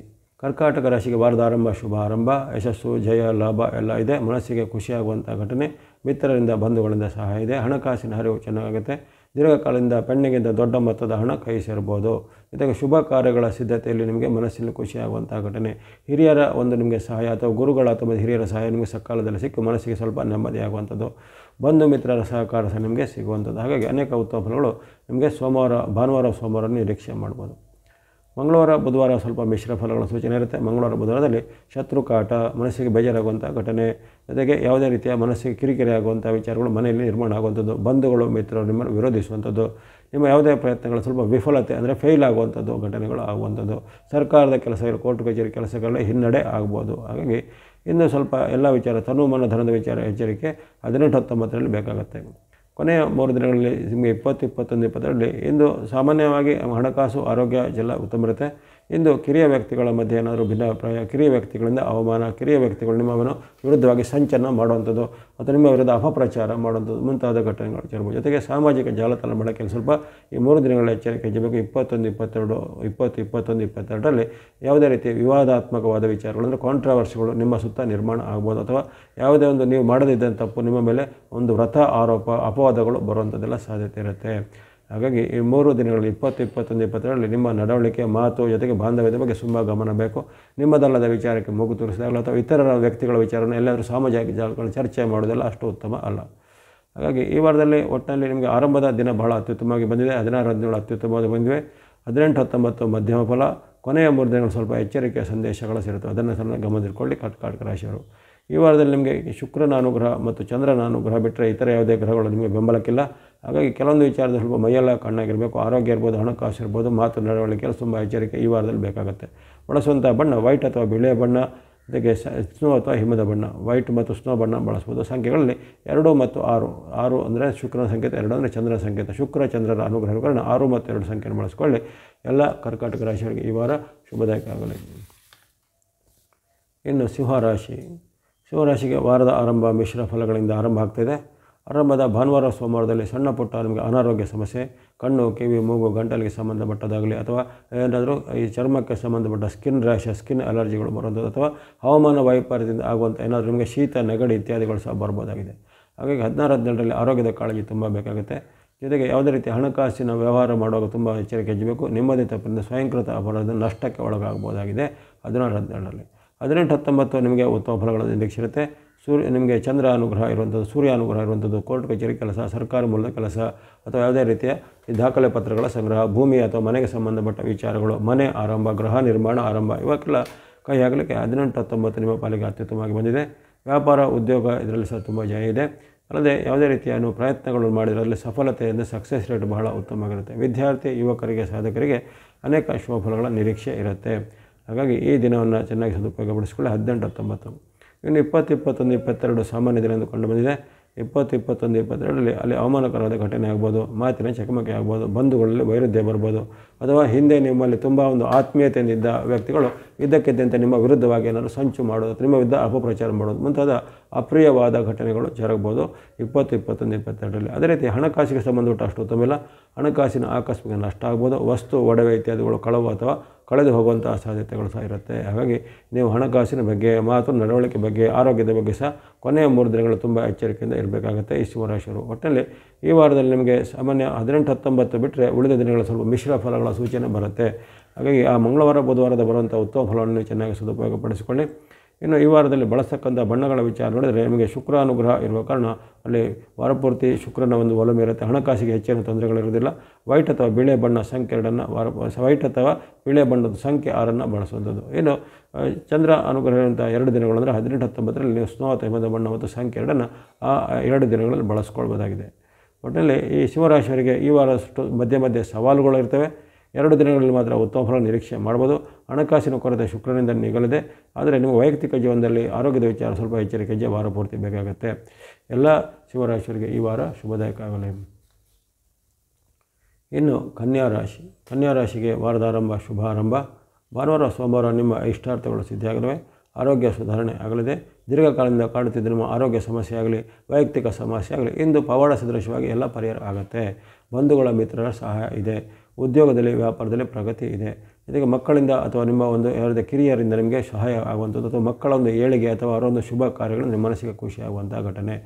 ಕರ್ಕಾಟಕ ರಾಶಿಗೆ ವಾರದ ಆರಂಭ ಶುಭ ಆರಂಭ, ಯಶಸ್ಸು, ಜಯ, ಲಾಭ ಎಲ್ಲ ಇದೆ. ಮನಸ್ಸಿಗೆ ಖುಷಿಯಾಗುವಂಥ ಘಟನೆ, ಮಿತ್ರರಿಂದ ಬಂಧುಗಳಿಂದ ಸಹಾಯ ಇದೆ. ಹಣಕಾಸಿನ ಹರಿವು ಚೆನ್ನಾಗುತ್ತೆ. ದೀರ್ಘಕಾಲದಿಂದ ಪೆಂಡಿಂಗಿಂದ ದೊಡ್ಡ ಮೊತ್ತದ ಹಣ ಕೈ ಸೇರ್ಬೋದು. ಜೊತೆಗೆ ಶುಭ ಕಾರ್ಯಗಳ ಸಿದ್ಧತೆಯಲ್ಲಿ ನಿಮಗೆ ಮನಸ್ಸಿನ ಖುಷಿಯಾಗುವಂಥ ಘಟನೆ, ಹಿರಿಯರ ಒಂದು ನಿಮಗೆ ಸಹಾಯ ಅಥವಾ ಗುರುಗಳ ಅಥವಾ ಹಿರಿಯರ ಸಹಾಯ ನಿಮಗೆ ಸಕಾಲದಲ್ಲಿ ಸಿಕ್ಕು ಮನಸ್ಸಿಗೆ ಸ್ವಲ್ಪ ನೆಮ್ಮದಿಯಾಗುವಂಥದ್ದು. ಬಂಧು ಮಿತ್ರರ ಸಹಕಾರ ಸಹ ನಿಮಗೆ ಸಿಗುವಂಥದ್ದು. ಹಾಗಾಗಿ ಅನೇಕ ಉತ್ತಮ ಫಲಗಳು ನಿಮಗೆ ಭಾನುವಾರ, ಸೋಮವಾರ ನಿರೀಕ್ಷೆ ಮಾಡ್ಬೋದು. ಮಂಗಳವಾರ, ಬುಧವಾರ ಸ್ವಲ್ಪ ಮಿಶ್ರ ಫಲಗಳ ಸೂಚನೆ ಇರುತ್ತೆ. ಮಂಗಳವಾರ, ಬುಧವಾರದಲ್ಲಿ ಶತ್ರು ಕಾಟ, ಮನಸ್ಸಿಗೆ ಬೇಜಾರಾಗುವಂಥ ಘಟನೆ, ಜೊತೆಗೆ ಯಾವುದೇ ರೀತಿಯ ಮನಸ್ಸಿಗೆ ಕಿರಿಕಿರಿ ಆಗುವಂಥ ವಿಚಾರಗಳು ಮನೆಯಲ್ಲಿ ನಿರ್ಮಾಣ ಆಗುವಂಥದ್ದು, ಬಂಧುಗಳು ಮಿತ್ರರು ನಿಮ್ಮನ್ನು ವಿರೋಧಿಸುವಂಥದ್ದು, ನಿಮ್ಮ ಯಾವುದೇ ಪ್ರಯತ್ನಗಳು ಸ್ವಲ್ಪ ವಿಫಲತೆ ಅಂದರೆ ಫೇಲ್ ಆಗುವಂಥದ್ದು ಘಟನೆಗಳು ಆಗುವಂಥದ್ದು, ಸರ್ಕಾರದ ಕೆಲಸಗಳು, ಕೋರ್ಟ್ ಕಚೇರಿ ಕೆಲಸಗಳಲ್ಲಿ ಹಿನ್ನಡೆ ಆಗ್ಬೋದು. ಹಾಗಾಗಿ ಇನ್ನು ಸ್ವಲ್ಪ ಎಲ್ಲ ವಿಚಾರ, ತನುಮನ ಧನದ ವಿಚಾರ ಎಚ್ಚರಿಕೆ 18, 19ರಲ್ಲಿ ಬೇಕಾಗುತ್ತೆ. ಕೊನೆಯ 3 ದಿನಗಳಲ್ಲಿ ನಿಮಗೆ 20, 21, 22ರಲ್ಲಿ ಇಂದು ಸಾಮಾನ್ಯವಾಗಿ ಹಣಕಾಸು, ಆರೋಗ್ಯ ಎಲ್ಲ ಉತ್ತಮ ಇರುತ್ತೆ. ಇಂದು ಕಿರಿಯ ವ್ಯಕ್ತಿಗಳ ಮಧ್ಯೆ ಏನಾದರೂ ಭಿನ್ನಾಭಿಪ್ರಾಯ, ಕಿರಿಯ ವ್ಯಕ್ತಿಗಳಿಂದ ಅವಮಾನ, ಕಿರಿಯ ವ್ಯಕ್ತಿಗಳು ನಿಮ್ಮನ್ನು ವಿರುದ್ಧವಾಗಿ ಸಂಚಲನ ಮಾಡುವಂಥದ್ದು ಅಥವಾ ನಿಮ್ಮ ವಿರುದ್ಧ ಅಪಪ್ರಚಾರ ಮಾಡುವಂಥದ್ದು ಮುಂತಾದ ಘಟನೆಗಳು ಇರ್ಬೋದು. ಜೊತೆಗೆ ಸಾಮಾಜಿಕ ಜಾಲತಾಣ ಬಳಕೆಯಲ್ಲಿ ಸ್ವಲ್ಪ ಈ 3 ದಿನಗಳ ಎಚ್ಚರಿಕೆ ಹೆಚ್ಚಬೇಕು. 21, 22 22ರಲ್ಲಿ ಯಾವುದೇ ರೀತಿಯ ವಿವಾದಾತ್ಮಕವಾದ ವಿಚಾರಗಳು ಅಂದರೆ ಕಾಂಟ್ರವರ್ಸಿಗಳು ನಿಮ್ಮ ಸುತ್ತ ನಿರ್ಮಾಣ ಆಗ್ಬೋದು. ಅಥವಾ ಯಾವುದೇ ಒಂದು ನೀವು ಮಾಡದಿದ್ದಂಥ ತಪ್ಪು ನಿಮ್ಮ ಮೇಲೆ ಒಂದು ವ್ರತ ಆರೋಪ, ಅಪವಾದಗಳು ಬರುವಂಥದ್ದೆಲ್ಲ ಸಾಧ್ಯತೆ ಇರುತ್ತೆ. ಹಾಗಾಗಿ ಈ 3 ದಿನಗಳಲ್ಲಿ 20, 21, 22ರಲ್ಲಿ ನಿಮ್ಮ ನಡವಳಿಕೆ, ಮಾತು, ಜೊತೆಗೆ ಬಾಂಧವ್ಯದ ಬಗ್ಗೆ ತುಂಬ ಗಮನ ಬೇಕು. ನಿಮ್ಮದಲ್ಲದ ವಿಚಾರಕ್ಕೆ ಮೂಗು ತೂರಿಸಿದಾಗಲೂ ಅಥವಾ ಇತರರ ವ್ಯಕ್ತಿಗಳ ವಿಚಾರವನ್ನು ಎಲ್ಲಾದರೂ ಸಾಮಾಜಿಕ ಜಾಲಗಳು ಚರ್ಚೆ ಮಾಡೋದೆಲ್ಲ ಅಷ್ಟು ಉತ್ತಮ ಅಲ್ಲ. ಹಾಗಾಗಿ ಈ ವಾರದಲ್ಲಿ ಒಟ್ಟಿನಲ್ಲಿ ನಿಮಗೆ ಆರಂಭದ ದಿನ ಬಹಳ ಅತ್ಯುತ್ತಮವಾಗಿ ಬಂದಿದೆ. 16, 17 ಅತ್ಯುತ್ತಮವಾಗಿ ಬಂದಿವೆ. 18, 19 ಮಧ್ಯಮ ಫಲ. ಕೊನೆಯ 3 ದಿನಗಳು ಸ್ವಲ್ಪ ಎಚ್ಚರಿಕೆಯ ಸಂದೇಶಗಳು ಸೇರುತ್ತವೆ. ಅದನ್ನು ಸ್ವಲ್ಪ ಗಮನದಲ್ಲಿಟ್ಕೊಳ್ಳಿ ಕರ್ಕಾಟಕ ರಾಶಿಯವರು. ಈ ವಾರದಲ್ಲಿ ನಿಮಗೆ ಶುಕ್ರನ ಅನುಗ್ರಹ ಮತ್ತು ಚಂದ್ರನ ಅನುಗ್ರಹ ಬಿಟ್ಟರೆ ಇತರ ಯಾವುದೇ ಗ್ರಹಗಳು ನಿಮಗೆ ಬೆಂಬಲಕ್ಕಿಲ್ಲ. ಹಾಗಾಗಿ ಕೆಲವೊಂದು ವಿಚಾರದಲ್ಲಿ ಸ್ವಲ್ಪ ಮೈಯೆಲ್ಲ ಕಣ್ಣಾಗಿರಬೇಕು. ಆರೋಗ್ಯ ಇರ್ಬೋದು, ಹಣಕಾಸು ಇರ್ಬೋದು, ಮಾತು ನಡವಳಿಕೆಯಲ್ಲಿ ತುಂಬ ಎಚ್ಚರಿಕೆ ಈ ವಾರದಲ್ಲಿ ಬೇಕಾಗುತ್ತೆ. ಬಳಸುವಂಥ ಬಣ್ಣ ವೈಟ್ ಅಥವಾ ಬಿಳಿಯ ಬಣ್ಣ, ಜೊತೆಗೆ ಸ್ನೋ ಅಥವಾ ಹಿಮದ ಬಣ್ಣ, ವೈಟ್ ಮತ್ತು ಸ್ನೋ ಬಣ್ಣ ಬಳಸ್ಬೋದು. ಸಂಖ್ಯೆಗಳಲ್ಲಿ 2 ಮತ್ತು 6 ಅಂದರೆ ಶುಕ್ರನ ಸಂಕೇತ, 2 ಅಂದರೆ ಚಂದ್ರನ ಸಂಕೇತ. ಶುಕ್ರ ಚಂದ್ರರ ಅನುಗ್ರಹ ಕಾರಣ 6 ಮತ್ತು 2 ಸಂಖ್ಯೆಯನ್ನು ಬಳಸ್ಕೊಳ್ಳಿ. ಎಲ್ಲ ಕರ್ಕಾಟಕ ರಾಶಿಯವರಿಗೆ ಈ ವಾರ ಶುಭದಾಯಕ ಆಗಲಿ. ಇನ್ನು ಸಿಂಹರಾಶಿಗೆ ವಾರದ ಆರಂಭ ಮಿಶ್ರ ಫಲಗಳಿಂದ ಆರಂಭ ಆಗ್ತಾಯಿದೆ. ಆರಂಭದ ಭಾನುವಾರ, ಸೋಮವಾರದಲ್ಲಿ ಸಣ್ಣ ಪುಟ್ಟ ನಿಮಗೆ ಅನಾರೋಗ್ಯ ಸಮಸ್ಯೆ, ಕಣ್ಣು, ಕಿವಿ, ಮೂಗು, ಗಂಟಲಿಗೆ ಸಂಬಂಧಪಟ್ಟದಾಗಲಿ ಅಥವಾ ಏನಾದರೂ ಈ ಚರ್ಮಕ್ಕೆ ಸಂಬಂಧಪಟ್ಟ ಸ್ಕಿನ್ ರ್ಯಾಷಸ್, ಸ್ಕಿನ್ ಅಲರ್ಜಿಗಳು ಬರುವಂಥದ್ದು ಅಥವಾ ಹವಾಮಾನ ವೈಪರೀತ್ಯದಿಂದ ಆಗುವಂಥ ಏನಾದರೂ ನಿಮಗೆ ಶೀತ, ನೆಗಡಿ ಇತ್ಯಾದಿಗಳು ಸಹ ಬರ್ಬೋದಾಗಿದೆ. ಹಾಗಾಗಿ 16, 17ರಲ್ಲಿ ಆರೋಗ್ಯದ ಕಾಳಜಿ ತುಂಬ ಬೇಕಾಗುತ್ತೆ. ಜೊತೆಗೆ ಯಾವುದೇ ರೀತಿ ಹಣಕಾಸಿನ ವ್ಯವಹಾರ ಮಾಡುವಾಗ ತುಂಬ ಎಚ್ಚರಿಕೆ ವಹಿಸಬೇಕು. ನಿಮ್ಮದೇ ತಪ್ಪಿನಿಂದ ಸ್ವಯಂಕೃತ ಅಪರಾಧ ನಷ್ಟಕ್ಕೆ ಒಳಗಾಗಬಹುದಾಗಿದೆ 16-17ರಲ್ಲಿ. 18-19 ನಿಮಗೆ ಉತ್ತಮ ಫಲಗಳನ್ನು ನಿರೀಕ್ಷೆ ಇರುತ್ತೆ. ನಿಮಗೆ ಚಂದ್ರ ಅನುಗ್ರಹ ಇರುವಂಥದ್ದು, ಸೂರ್ಯ ಅನುಗ್ರಹ ಇರುವಂಥದ್ದು, ಕೋರ್ಟ್ ಕಚೇರಿ ಕೆಲಸ, ಸರ್ಕಾರಿ ಮೂಲದ ಕೆಲಸ ಅಥವಾ ಯಾವುದೇ ರೀತಿಯ ದಾಖಲೆ ಪತ್ರಗಳ ಸಂಗ್ರಹ, ಭೂಮಿ ಅಥವಾ ಮನೆಗೆ ಸಂಬಂಧಪಟ್ಟ ವಿಚಾರಗಳು, ಮನೆ ಆರಂಭ, ಗೃಹ ನಿರ್ಮಾಣ ಆರಂಭ ಇವಕ್ಕೆಲ್ಲ ಕೈ ಹಾಕಲಿಕ್ಕೆ 18-19 ನಿಮ್ಮ ಪಾಲಿಗೆ ಅತ್ಯುತ್ತಮವಾಗಿ ಬಂದಿದೆ. ವ್ಯಾಪಾರ ಉದ್ಯೋಗ ಇದರಲ್ಲಿ ಸಹ ತುಂಬ ಜಯ ಇದೆ. ಅಲ್ಲದೆ ಯಾವುದೇ ರೀತಿಯ ಪ್ರಯತ್ನಗಳು ಮಾಡಿದರಲ್ಲಿ ಸಫಲತೆಯಿಂದ ಸಕ್ಸಸ್ ರೇಟ್ ಬಹಳ ಉತ್ತಮವಾಗಿರುತ್ತೆ. ವಿದ್ಯಾರ್ಥಿ ಯುವಕರಿಗೆ ಸಾಧಕರಿಗೆ ಅನೇಕ ಶುಭ ಫಲಗಳ ನಿರೀಕ್ಷೆ ಇರುತ್ತೆ. ಹಾಗಾಗಿ ಈ ದಿನವನ್ನು ಚೆನ್ನಾಗಿ ಸದುಪಯೋಗಪಡಿಸಿಕೊಳ್ಳಿ. 18-19 ಇನ್ನು 20-21-22 ಸಾಮಾನ್ಯ ದಿನ ಎಂದು ಕಂಡು ಬಂದಿದೆ. 20-21-22ರಲ್ಲಿ ಅಲ್ಲಿ ಅವಮಾನಕರವಾದ ಘಟನೆ ಆಗ್ಬೋದು, ಮಾತಿನ ಚಕಮಕಿ ಆಗ್ಬೋದು, ಬಂಧುಗಳಲ್ಲಿ ವೈರುಧ್ಯ ಬರ್ಬೋದು, ಅಥವಾ ಹಿಂದೆ ನಿಮ್ಮಲ್ಲಿ ತುಂಬ ಒಂದು ಆತ್ಮೀಯತೆಯಿಂದಿದ್ದ ವ್ಯಕ್ತಿಗಳು ಇದ್ದಕ್ಕಿದ್ದಂತೆ ನಿಮ್ಮ ವಿರುದ್ಧವಾಗಿ ಏನಾದರೂ ಸಂಚು ಮಾಡೋದು, ನಿಮ್ಮ ವಿರುದ್ಧ ಅಪಪ್ರಚಾರ ಮಾಡೋದು ಮುಂತಾದ ಅಪ್ರಿಯವಾದ ಘಟನೆಗಳು ಜರಗಬಹುದು 20-21-22ರಲ್ಲಿ. ಅದೇ ರೀತಿ ಹಣಕಾಸಿಗೆ ಸಂಬಂಧಪಟ್ಟ ಅಷ್ಟು ಉತ್ತಮವಿಲ್ಲ. ಹಣಕಾಸಿನ ಆಕಸ್ಮಿಕ ನಷ್ಟ ಆಗ್ಬೋದು, ವಸ್ತು ಒಡವೆ ಇತ್ಯಾದಿಗಳು ಕಳವು ಅಥವಾ ಕಳೆದು ಹೋಗುವಂತಹ ಸಾಧ್ಯತೆಗಳು ಸಹ ಇರುತ್ತೆ. ಹಾಗಾಗಿ ನೀವು ಹಣಕಾಸಿನ ಬಗ್ಗೆ, ಮಾತು ನಡವಳಿಕೆ ಬಗ್ಗೆ, ಆರೋಗ್ಯದ ಬಗ್ಗೆ ಸಹ ಕೊನೆಯ 3 ದಿನಗಳು ತುಂಬ ಎಚ್ಚರಿಕೆಯಿಂದ ಇರಬೇಕಾಗುತ್ತೆ ಈ ಸಿಂಹರಾಶಿಯವರು. ಒಟ್ಟಿನಲ್ಲಿ ಈ ವಾರದಲ್ಲಿ ನಿಮಗೆ ಸಾಮಾನ್ಯ 18-19 ಬಿಟ್ಟರೆ ಉಳಿದ ದಿನಗಳ ಸ್ವಲ್ಪ ಮಿಶ್ರ ಫಲಗಳ ಸೂಚನೆ ಬರುತ್ತೆ. ಹಾಗಾಗಿ ಆ ಮಂಗಳವಾರ ಬುಧವಾರದ ಬರುವಂಥ ಉತ್ತಮ ಫಲವನ್ನು ಚೆನ್ನಾಗಿ ಸದುಪಯೋಗಪಡಿಸಿಕೊಳ್ಳಿ. ಇನ್ನು ಈ ವಾರದಲ್ಲಿ ಬಳಸ್ತಕ್ಕಂಥ ಬಣ್ಣಗಳ ವಿಚಾರ ನೋಡಿದರೆ ನಿಮಗೆ ಶುಕ್ರ ಅನುಗ್ರಹ ಇರುವ ಕಾರಣ ಅಲ್ಲಿ ವಾರಪೂರ್ತಿ ಶುಕ್ರನ ಒಂದು ಒಲಮೆ ಇರುತ್ತೆ. ಹಣಕಾಸಿಗೆ ಹೆಚ್ಚಿನ ತೊಂದರೆಗಳಿರೋದಿಲ್ಲ. ವೈಟ್ ಅಥವಾ ಬಿಳೆ ಬಣ್ಣ ಸಂಖ್ಯೆ 2 ವೈಟ್ ಅಥವಾ ಬಿಳೆ ಬಣ್ಣದ ಸಂಖ್ಯೆ 6 ಬಳಸುವಂಥದ್ದು. ಇನ್ನು ಚಂದ್ರ ಅನುಗ್ರಹ ಇರುವಂಥ 2 ದಿನಗಳು ಅಂದರೆ 18-19ರಲ್ಲಿ ನೀವು ಸ್ನೋ ಅಥವಾ ಹಿಮದ ಬಣ್ಣ ಮತ್ತು ಸಂಖ್ಯೆ 2 ಆ 2 ದಿನಗಳಲ್ಲಿ ಬಳಸ್ಕೊಳ್ಬೋದಾಗಿದೆ. ಒಟ್ಟಿನಲ್ಲಿ ಈ ಸಿಂಹರಾಶಿಯವರಿಗೆ ಈ ವಾರದಷ್ಟು ಮಧ್ಯೆ ಸವಾಲುಗಳು ಇರ್ತವೆ. 2 ದಿನಗಳಲ್ಲಿ ಮಾತ್ರ ಉತ್ತಮ ಫಲ ನಿರೀಕ್ಷೆ ಮಾಡ್ಬೋದು. ಹಣಕಾಸಿನ ಕೊರತೆ ಶುಕ್ರನಿಂದ ನಿಗಲಿದೆ. ಆದರೆ ನಿಮ್ಮ ವೈಯಕ್ತಿಕ ಜೀವನದಲ್ಲಿ ಆರೋಗ್ಯದ ವಿಚಾರ ಸ್ವಲ್ಪ ಎಚ್ಚರಿಕೆ ವಾರ ಪೂರ್ತಿ ಬೇಕಾಗುತ್ತೆ. ಎಲ್ಲ ಸಿಂಹರಾಶಿಯವರಿಗೆ ಈ ವಾರ ಶುಭದಾಯಕ ಆಗಲಿ. ಇನ್ನು ಕನ್ಯಾ ರಾಶಿಗೆ ವಾರದ ಆರಂಭ ಶುಭ ಆರಂಭ. ಭಾನುವಾರ ಸೋಮವಾರ ನಿಮ್ಮ ಇಷ್ಟಾರ್ಥಗಳು ಸಿದ್ಧಿಯಾಗಲಿವೆ. ಆರೋಗ್ಯ ಸುಧಾರಣೆ ಆಗಲಿದೆ. ದೀರ್ಘಕಾಲದಿಂದ ಕಾಡುತ್ತಿದ್ದ ನಿಮ್ಮ ಆರೋಗ್ಯ ಸಮಸ್ಯೆ ಆಗಲಿ, ವೈಯಕ್ತಿಕ ಸಮಸ್ಯೆ ಆಗಲಿ ಇಂದು ಪವಾಡ ಸದೃಶವಾಗಿ ಎಲ್ಲ ಪರಿಹಾರ ಆಗುತ್ತೆ. ಬಂಧುಗಳ ಮಿತ್ರರ ಸಹಾಯ ಇದೆ. ಉದ್ಯೋಗದಲ್ಲಿ ವ್ಯಾಪಾರದಲ್ಲಿ ಪ್ರಗತಿ ಇದೆ. ಜೊತೆಗೆ ಮಕ್ಕಳಿಂದ ಅಥವಾ ನಿಮ್ಮ ಒಂದು ಯಾವುದೇ ಕಿರಿಯರಿಂದ ನಿಮಗೆ ಸಹಾಯ ಆಗುವಂಥದ್ದು ಅಥವಾ ಮಕ್ಕಳ ಒಂದು ಏಳಿಗೆ ಅಥವಾ ಅವರೊಂದು ಶುಭ ಕಾರ್ಯಗಳು ನಿಮ್ಮ ಮನಸ್ಸಿಗೆ ಖುಷಿಯಾಗುವಂಥ ಘಟನೆ.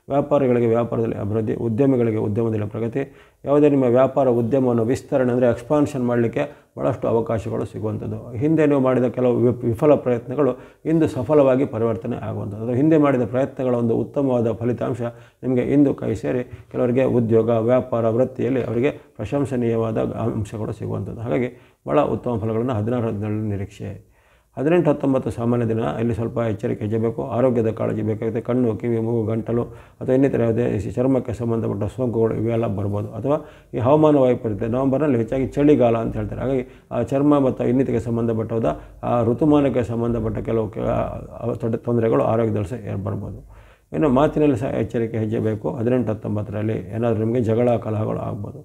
ವ್ಯಾಪಾರಿಗಳಿಗೆ ವ್ಯಾಪಾರದಲ್ಲಿ ಅಭಿವೃದ್ಧಿ, ಉದ್ಯಮಿಗಳಿಗೆ ಉದ್ಯಮದಲ್ಲಿ ಪ್ರಗತಿ. ಯಾವುದೇ ನಿಮ್ಮ ವ್ಯಾಪಾರ ಉದ್ಯಮವನ್ನು ವಿಸ್ತರಣೆ ಅಂದರೆ ಎಕ್ಸ್ಪಾನ್ಷನ್ ಮಾಡಲಿಕ್ಕೆ ಭಾಳಷ್ಟು ಅವಕಾಶಗಳು ಸಿಗುವಂಥದ್ದು. ಹಿಂದೆ ನೀವು ಮಾಡಿದ ಕೆಲವು ವಿಫಲ ಪ್ರಯತ್ನಗಳು ಇಂದು ಸಫಲವಾಗಿ ಪರಿವರ್ತನೆ ಆಗುವಂಥದ್ದು. ಹಿಂದೆ ಮಾಡಿದ ಪ್ರಯತ್ನಗಳ ಒಂದು ಉತ್ತಮವಾದ ಫಲಿತಾಂಶ ನಿಮಗೆ ಇಂದು ಕೈ ಸೇರಿ ಕೆಲವರಿಗೆ ಉದ್ಯೋಗ, ವ್ಯಾಪಾರ, ವೃತ್ತಿಯಲ್ಲಿ ಅವರಿಗೆ ಪ್ರಶಂಸನೀಯವಾದ ಅಂಶಗಳು ಸಿಗುವಂಥದ್ದು. ಹಾಗಾಗಿ ಭಾಳ ಉತ್ತಮ ಫಲಗಳನ್ನು 16-17 ನಿರೀಕ್ಷೆ. 18-19 ಸಾಮಾನ್ಯ ದಿನ ಇಲ್ಲಿ ಸ್ವಲ್ಪ ಎಚ್ಚರಿಕೆ ಹೆಚ್ಚಬೇಕು. ಆರೋಗ್ಯದ ಕಾಳಜಿ ಬೇಕಾಗುತ್ತೆ. ಕಣ್ಣು, ಕಿವಿ, ಮೂಗು, ಗಂಟಲು ಅಥವಾ ಇನ್ನಿತರ ಯಾವುದೇ ಚರ್ಮಕ್ಕೆ ಸಂಬಂಧಪಟ್ಟ ಸೋಂಕುಗಳು ಇವೆಲ್ಲ ಬರ್ಬೋದು. ಅಥವಾ ಈ ಹವಾಮಾನ ವೈಪರೀತ್ಯ ನವೆಂಬರ್ನಲ್ಲಿ ಹೆಚ್ಚಾಗಿ ಚಳಿಗಾಲ ಅಂತ ಹೇಳ್ತಾರೆ. ಹಾಗಾಗಿ ಆ ಚರ್ಮ ಮತ್ತು ಇನ್ನಿತಕ್ಕೆ ಸಂಬಂಧಪಟ್ಟವಾದ ಆ ಋತುಮಾನಕ್ಕೆ ಸಂಬಂಧಪಟ್ಟ ಕೆಲವು ತೊಂದರೆಗಳು ಆರೋಗ್ಯದಲ್ಲಿ ಸಹ ಬರ್ಬೋದು. ಇನ್ನು ಮಾತಿನಲ್ಲಿ ಸಹ ಎಚ್ಚರಿಕೆ ಹೆಚ್ಚಬೇಕು. 18-19ರಲ್ಲಿ ಏನಾದರೂ ನಿಮಗೆ ಜಗಳ ಕಲಹಗಳು ಆಗ್ಬೋದು.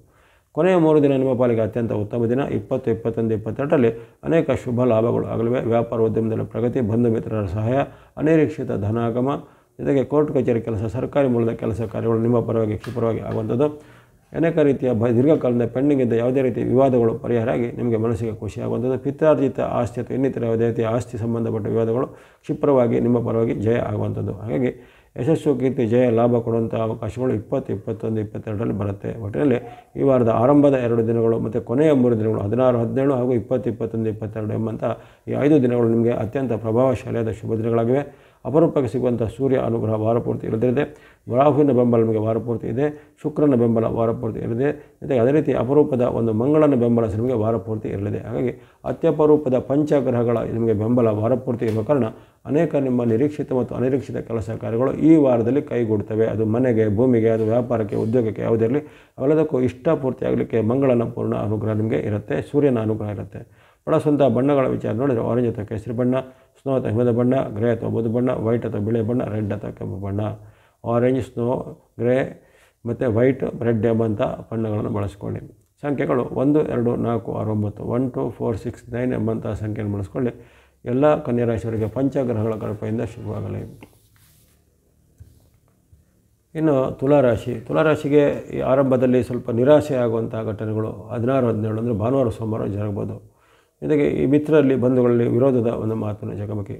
ಕೊನೆಯ 3 ದಿನ ನಿಮ್ಮ ಪಾಲಿಗೆ ಅತ್ಯಂತ ಉತ್ತಮ ದಿನ. 20, 21, 22ರಲ್ಲಿ ಅನೇಕ ಶುಭ ಲಾಭಗಳು ಆಗಲಿವೆ. ವ್ಯಾಪಾರ ಉದ್ಯಮದಲ್ಲಿ ಪ್ರಗತಿ, ಬಂಧು ಮಿತ್ರರ ಸಹಾಯ, ಅನಿರೀಕ್ಷಿತ ಧನಾಗಮ, ಜೊತೆಗೆ ಕೋರ್ಟ್ ಕಚೇರಿ ಕೆಲಸ, ಸರ್ಕಾರಿ ಮೂಲದ ಕೆಲಸ ಕಾರ್ಯಗಳು ನಿಮ್ಮ ಪರವಾಗಿ ಕ್ಷಿಪ್ರವಾಗಿ ಆಗುವಂಥದ್ದು. ಅನೇಕ ರೀತಿಯ ದೀರ್ಘಕಾಲದಿಂದ ಪೆಂಡಿಂಗ್ ಇದ್ದ ಯಾವುದೇ ರೀತಿಯ ವಿವಾದಗಳು ಪರಿಹಾರ ಆಗಿ ನಿಮಗೆ ಮನಸ್ಸಿಗೆ ಖುಷಿಯಾಗುವಂಥದ್ದು. ಪಿತ್ರಾರ್ಜಿತ ಆಸ್ತಿ ಅಥವಾ ಇನ್ನಿತರ ಯಾವುದೇ ರೀತಿಯ ಆಸ್ತಿ ಸಂಬಂಧಪಟ್ಟ ವಿವಾದಗಳು ಕ್ಷಿಪ್ರವಾಗಿ ನಿಮ್ಮ ಪರವಾಗಿ ಜಯ ಆಗುವಂಥದ್ದು. ಹಾಗಾಗಿ ಯಶಸ್ಸು, ಕೀರ್ತಿ, ಜಯ, ಲಾಭ ಕೊಡುವಂಥ ಅವಕಾಶಗಳು 20, 21, 22ರಲ್ಲಿ ಬರುತ್ತೆ. ಒಟ್ಟಿನಲ್ಲಿ ಈ ವಾರದ ಆರಂಭದ 2 ದಿನಗಳು ಮತ್ತು ಕೊನೆಯ 3 ದಿನಗಳು 16, 17 ಹಾಗೂ 20, 21, 22 ಎಂಬಂಥ ಈ 5 ದಿನಗಳು ನಿಮಗೆ ಅತ್ಯಂತ ಪ್ರಭಾವಶಾಲಿಯಾದ ಶುಭ ದಿನಗಳಾಗಿವೆ. ಅಪರೂಪಕ್ಕೆ ಸಿಗುವಂಥ ಸೂರ್ಯ ಅನುಗ್ರಹ ವಾರಪೂರ್ತಿ ಇರದಿದೆ. ರಾಹುವಿನ ಬೆಂಬಲ ನಿಮಗೆ ವಾರಪೂರ್ತಿ ಇದೆ. ಶುಕ್ರನ ಬೆಂಬಲ ವಾರಪೂರ್ತಿ ಇರಲಿದೆ. ಜೊತೆಗೆ ಅದೇ ರೀತಿ ಅಪರೂಪದ ಒಂದು ಮಂಗಳನ ಬೆಂಬಲ ನಿಮಗೆ ವಾರಪೂರ್ತಿ ಇರಲಿದೆ. ಹಾಗಾಗಿ ಅತ್ಯಪರೂಪದ ಪಂಚಗ್ರಹಗಳ ನಿಮಗೆ ಬೆಂಬಲ ವಾರಪೂರ್ತಿ ಇರುವ ಕಾರಣ ಅನೇಕ ನಿಮ್ಮ ನಿರೀಕ್ಷಿತ ಮತ್ತು ಅನಿರೀಕ್ಷಿತ ಕೆಲಸ ಕಾರ್ಯಗಳು ಈ ವಾರದಲ್ಲಿ ಕೈಗೂಡ್ತವೆ. ಅದು ಮನೆಗೆ, ಭೂಮಿಗೆ, ಅದು ವ್ಯಾಪಾರಕ್ಕೆ, ಉದ್ಯೋಗಕ್ಕೆ ಯಾವುದೇ ಇರಲಿ ಅವೆಲ್ಲದಕ್ಕೂ ಇಷ್ಟಪೂರ್ತಿ ಆಗಲಿಕ್ಕೆ ಮಂಗಳನ ಪೂರ್ಣ ಅನುಗ್ರಹ ನಿಮಗೆ ಇರುತ್ತೆ. ಸೂರ್ಯನ ಅನುಗ್ರಹ ಇರುತ್ತೆ. ಬಳಸುವಂಥ ಬಣ್ಣಗಳ ವಿಚಾರ ನೋಡಿದರೆ ಆರೆಂಜ್ ಅಥವಾ ಕೇಸರಿ ಬಣ್ಣ, ಸ್ನೋ ಅಥವಾ ಹಿಮದ ಬಣ್ಣ, ಗ್ರೇ ಅಥವಾ ಬೂದು ಬಣ್ಣ, ವೈಟ್ ಅಥವಾ ಬಿಳಿ ಬಣ್ಣ, ರೆಡ್ ಅಥವಾ ಕೆಂಪು ಬಣ್ಣ. ಆರೆಂಜ್, ಸ್ನೋ, ಗ್ರೇ ಮತ್ತು ವೈಟ್, ರೆಡ್ ಎಂಬಂಥ ಬಣ್ಣಗಳನ್ನು ಬಳಸ್ಕೊಳ್ಳಿ. ಸಂಖ್ಯೆಗಳು 1, 2, 4, 6, 9 1, 2, 4, 6, 9 ಎಂಬಂಥ ಸಂಖ್ಯೆಯನ್ನು ಬಳಸ್ಕೊಳ್ಳಿ. ಎಲ್ಲ ಕನ್ಯಾ ರಾಶಿಯವರಿಗೆ ಪಂಚಗ್ರಹಗಳ ಕೃಪೆಯಿಂದ ಶುಭವಾಗಲಿ. ಇನ್ನು ತುಲಾರಾಶಿಗೆ ಈ ಆರಂಭದಲ್ಲಿ ಸ್ವಲ್ಪ ನಿರಾಶೆ ಆಗುವಂಥ ಘಟನೆಗಳು 16, 17 ಅಂದರೆ ಭಾನುವಾರ ಸೋಮವಾರ ಜರಗಬಹುದು. ಜೊತೆಗೆ ಈ ಮಿತ್ರರಲ್ಲಿ ಬಂಧುಗಳಲ್ಲಿ ವಿರೋಧದ ಒಂದು ಮಾತಿನ ಚಕಮಕಿ.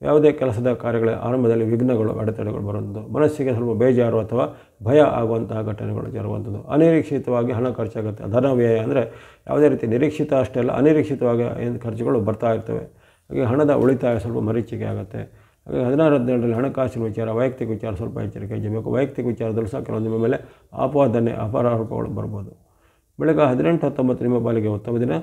ಯಾವುದೇ ಕೆಲಸದ ಕಾರ್ಯಗಳ ಆರಂಭದಲ್ಲಿ ವಿಘ್ನಗಳು ಅಡೆತಡೆಗಳು ಬರುವಂಥದ್ದು, ಮನಸ್ಸಿಗೆ ಸ್ವಲ್ಪ ಬೇಜಾರು ಅಥವಾ ಭಯ ಆಗುವಂತಹ ಘಟನೆಗಳು ಜರುಗುವಂಥದ್ದು, ಅನಿರೀಕ್ಷಿತವಾಗಿ ಹಣ ಖರ್ಚಾಗುತ್ತೆ. ಧನ ವ್ಯಯ ಅಂದರೆ ಯಾವುದೇ ರೀತಿ ನಿರೀಕ್ಷಿತ ಅಷ್ಟೇ ಅಲ್ಲ, ಅನಿರೀಕ್ಷಿತವಾಗಿ ಖರ್ಚುಗಳು ಬರ್ತಾ ಇರ್ತವೆ. ಹಾಗೆ ಹಣದ ಉಳಿತಾಯ ಸ್ವಲ್ಪ ಮರೀಚಿಕೆ ಆಗುತ್ತೆ. ಹಾಗೆ 16-17ರಲ್ಲಿ ಹಣಕಾಸಿನ ವಿಚಾರ, ವೈಯಕ್ತಿಕ ವಿಚಾರ ಸ್ವಲ್ಪ ಎಚ್ಚರಿಕೆ ವಹಿಸಬೇಕು. ವೈಯಕ್ತಿಕ ವಿಚಾರದಲ್ಲೂ ಸಹ ಕೆಲವೊಂದು ನಿಮ್ಮ ಮೇಲೆ ಅಪರಾರೋಪಗಳು ಬರ್ಬೋದು. ಬೆಳಗ್ಗೆ 18-19 ನಿಮ್ಮ ಪಾಲಿಗೆ ಉತ್ತಮ ದಿನ.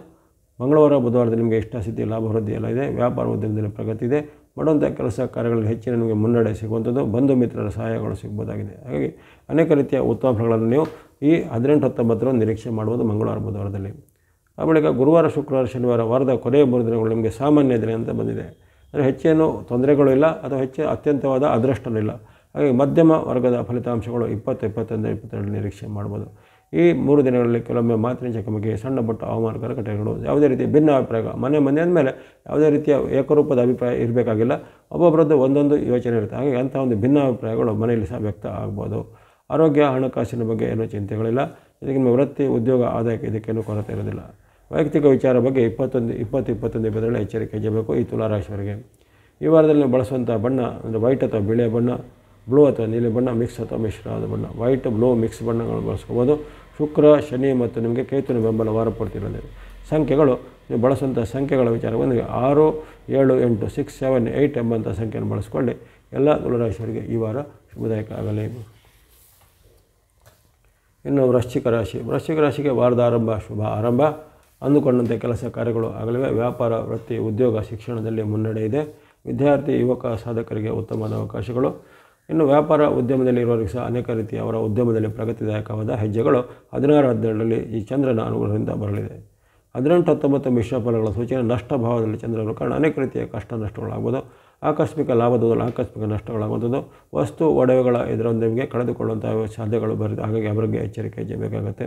ಮಂಗಳವಾರ ಬುಧವಾರದಲ್ಲಿ ನಿಮಗೆ ಇಷ್ಟಸಿದ್ಧಿ, ಲಾಭ ವೃದ್ಧಿ ಎಲ್ಲ ಇದೆ. ವ್ಯಾಪಾರ ಉದ್ಯಮದಲ್ಲಿ ಪ್ರಗತಿ ಇದೆ. ಮಾಡುವಂಥ ಕೆಲಸ ಕಾರ್ಯಗಳಲ್ಲಿ ಹೆಚ್ಚಿನ ನಿಮಗೆ ಮುನ್ನಡೆ ಸಿಗುವಂಥದ್ದು, ಬಂಧು ಮಿತ್ರರ ಸಹಾಯಗಳು ಸಿಗ್ಬೋದಾಗಿದೆ. ಹಾಗಾಗಿ ಅನೇಕ ರೀತಿಯ ಉತ್ತಮ ಫಲಗಳನ್ನು ನೀವು ಈ 18-19 ನಿರೀಕ್ಷೆ ಮಾಡುವುದು ಮಂಗಳವಾರ ಬುಧವಾರದಲ್ಲಿ. ಆ ಬಳಿಕ ಗುರುವಾರ, ಶುಕ್ರವಾರ, ಶನಿವಾರ ವಾರದ ಕೊನೆಯ 3 ದಿನಗಳು ನಿಮಗೆ ಸಾಮಾನ್ಯ ದಿನ ಅಂತ ಬಂದಿದೆ. ಅಂದರೆ ಹೆಚ್ಚೇನು ತೊಂದರೆಗಳು ಇಲ್ಲ ಅಥವಾ ಹೆಚ್ಚು ಅತ್ಯಂತವಾದ ಅದೃಷ್ಟನೂ ಇಲ್ಲ. ಹಾಗಾಗಿ ಮಧ್ಯಮ ವರ್ಗದ ಫಲಿತಾಂಶಗಳು 20, 21, 22 ನಿರೀಕ್ಷೆ ಮಾಡ್ಬೋದು. ಈ 3 ದಿನಗಳಲ್ಲಿ ಕೆಲವೊಮ್ಮೆ ಮಾತಿನ ಚಕಮಕಿ, ಸಣ್ಣ ಪುಟ್ಟ ಅವಮಾನಕರ ಘಟನೆಗಳು, ಯಾವುದೇ ರೀತಿಯ ಭಿನ್ನ ಅಭಿಪ್ರಾಯ, ಮನೆ ಅಂದಮೇಲೆ ಯಾವುದೇ ರೀತಿಯ ಏಕರೂಪದ ಅಭಿಪ್ರಾಯ ಇರಬೇಕಾಗಿಲ್ಲ. ಒಬ್ಬೊಬ್ಬರದ್ದು ಒಂದೊಂದು ಯೋಚನೆ ಇರುತ್ತೆ. ಹಾಗೆ ಅಂಥ ಒಂದು ಭಿನ್ನ ಅಭಿಪ್ರಾಯಗಳು ಮನೆಯಲ್ಲಿ ಸಹ ವ್ಯಕ್ತ ಆಗ್ಬೋದು. ಆರೋಗ್ಯ, ಹಣಕಾಸಿನ ಬಗ್ಗೆ ಏನೂ ಚಿಂತೆಗಳಿಲ್ಲ. ಇದಕ್ಕೆ ನಿಮ್ಮ ವೃತ್ತಿ, ಉದ್ಯೋಗ, ಆದಾಯಕ್ಕೆ ಇದಕ್ಕೇನು ಕೊರತೆ ಇರೋದಿಲ್ಲ. ವೈಯಕ್ತಿಕ ವಿಚಾರ ಬಗ್ಗೆ 20, 21, 22 ಎಚ್ಚರಿಕೆ ವಹಿಸಬೇಕು ಈ ತುಲಾರಾಶಿಯವರಿಗೆ. ಈ ವಾರದಲ್ಲಿ ನೀವು ಬಳಸುವಂಥ ಬಣ್ಣ ಅಂದರೆ ವೈಟ್ ಅಥವಾ ಬಿಳಿಯ ಬಣ್ಣ, ಬ್ಲೂ ಅಥವಾ ನೀಲಿ ಬಣ್ಣ, ಮಿಕ್ಸ್ ಅಥವಾ ಮಿಶ್ರವಾದ ಬಣ್ಣ, ವೈಟ್, ಬ್ಲೂ ಮಿಕ್ಸ್ ಬಣ್ಣಗಳನ್ನು ಬಳಸ್ಕೋಬೋದು. ಶುಕ್ರ, ಶನಿ ಮತ್ತು ನಿಮಗೆ ಕೇತುವಿನ ಬೆಂಬಲ ವಾರ ಪೂರ್ತಿ ಇರೋದಿದೆ. ಸಂಖ್ಯೆಗಳು ನೀವು ಬಳಸುವಂಥ ಸಂಖ್ಯೆಗಳ ವಿಚಾರ ಬಂದರೆ 6, 7, 8, 6, 7, 8 ಎಂಬಂಥ ಸಂಖ್ಯೆಯನ್ನು ಬಳಸ್ಕೊಳ್ಳಿ. ಎಲ್ಲ ತುಲಾರಾಶಿಯವರಿಗೆ ಈ ವಾರ ಶುಭದಾಯಕ ಆಗಲಿ. ಇನ್ನು ವೃಶ್ಚಿಕ ರಾಶಿಗೆ ವಾರದ ಆರಂಭ ಶುಭ ಆರಂಭ. ಅಂದುಕೊಂಡಂತೆ ಕೆಲಸ ಕಾರ್ಯಗಳು ಆಗಲಿವೆ. ವ್ಯಾಪಾರ, ವೃತ್ತಿ, ಉದ್ಯೋಗ, ಶಿಕ್ಷಣದಲ್ಲಿ ಮುನ್ನಡೆ ಇದೆ. ವಿದ್ಯಾರ್ಥಿ, ಯುವಕ, ಸಾಧಕರಿಗೆ ಉತ್ತಮವಾದ ಅವಕಾಶಗಳು. ಇನ್ನು ವ್ಯಾಪಾರ ಉದ್ಯಮದಲ್ಲಿ ಇರುವವರಿಗೆ ಸಹ ಅನೇಕ ರೀತಿಯ ಅವರ ಉದ್ಯಮದಲ್ಲಿ ಪ್ರಗತಿದಾಯಕವಾದ ಹೆಜ್ಜೆಗಳು 16-17ರಲ್ಲಿ ಈ ಚಂದ್ರನ ಅನುಗ್ರಹದಿಂದ ಬರಲಿದೆ. 18-19 ಮಿಶ್ರ ಫಲಗಳ ಸೂಚನೆ. ನಷ್ಟ ಭಾವದಲ್ಲಿ ಚಂದ್ರನ ಕಾರಣ ಅನೇಕ ರೀತಿಯ ಕಷ್ಟ ನಷ್ಟಗಳಾಗ್ಬೋದು. ಆಕಸ್ಮಿಕ ಲಾಭದಲ್ಲ ಆಕಸ್ಮಿಕ ನಷ್ಟಗಳಾಗುವಂಥದ್ದು. ವಸ್ತು ಒಡವೆಗಳ ಇದರೊಂದಿಗೆ ಕಳೆದುಕೊಳ್ಳುವಂಥ ಸಾಧ್ಯತೆಗಳು ಬರುತ್ತೆ. ಹಾಗಾಗಿ ಅವರಿಗೆ ಎಚ್ಚರಿಕೆ ವಹಿಸಬೇಕಾಗುತ್ತೆ.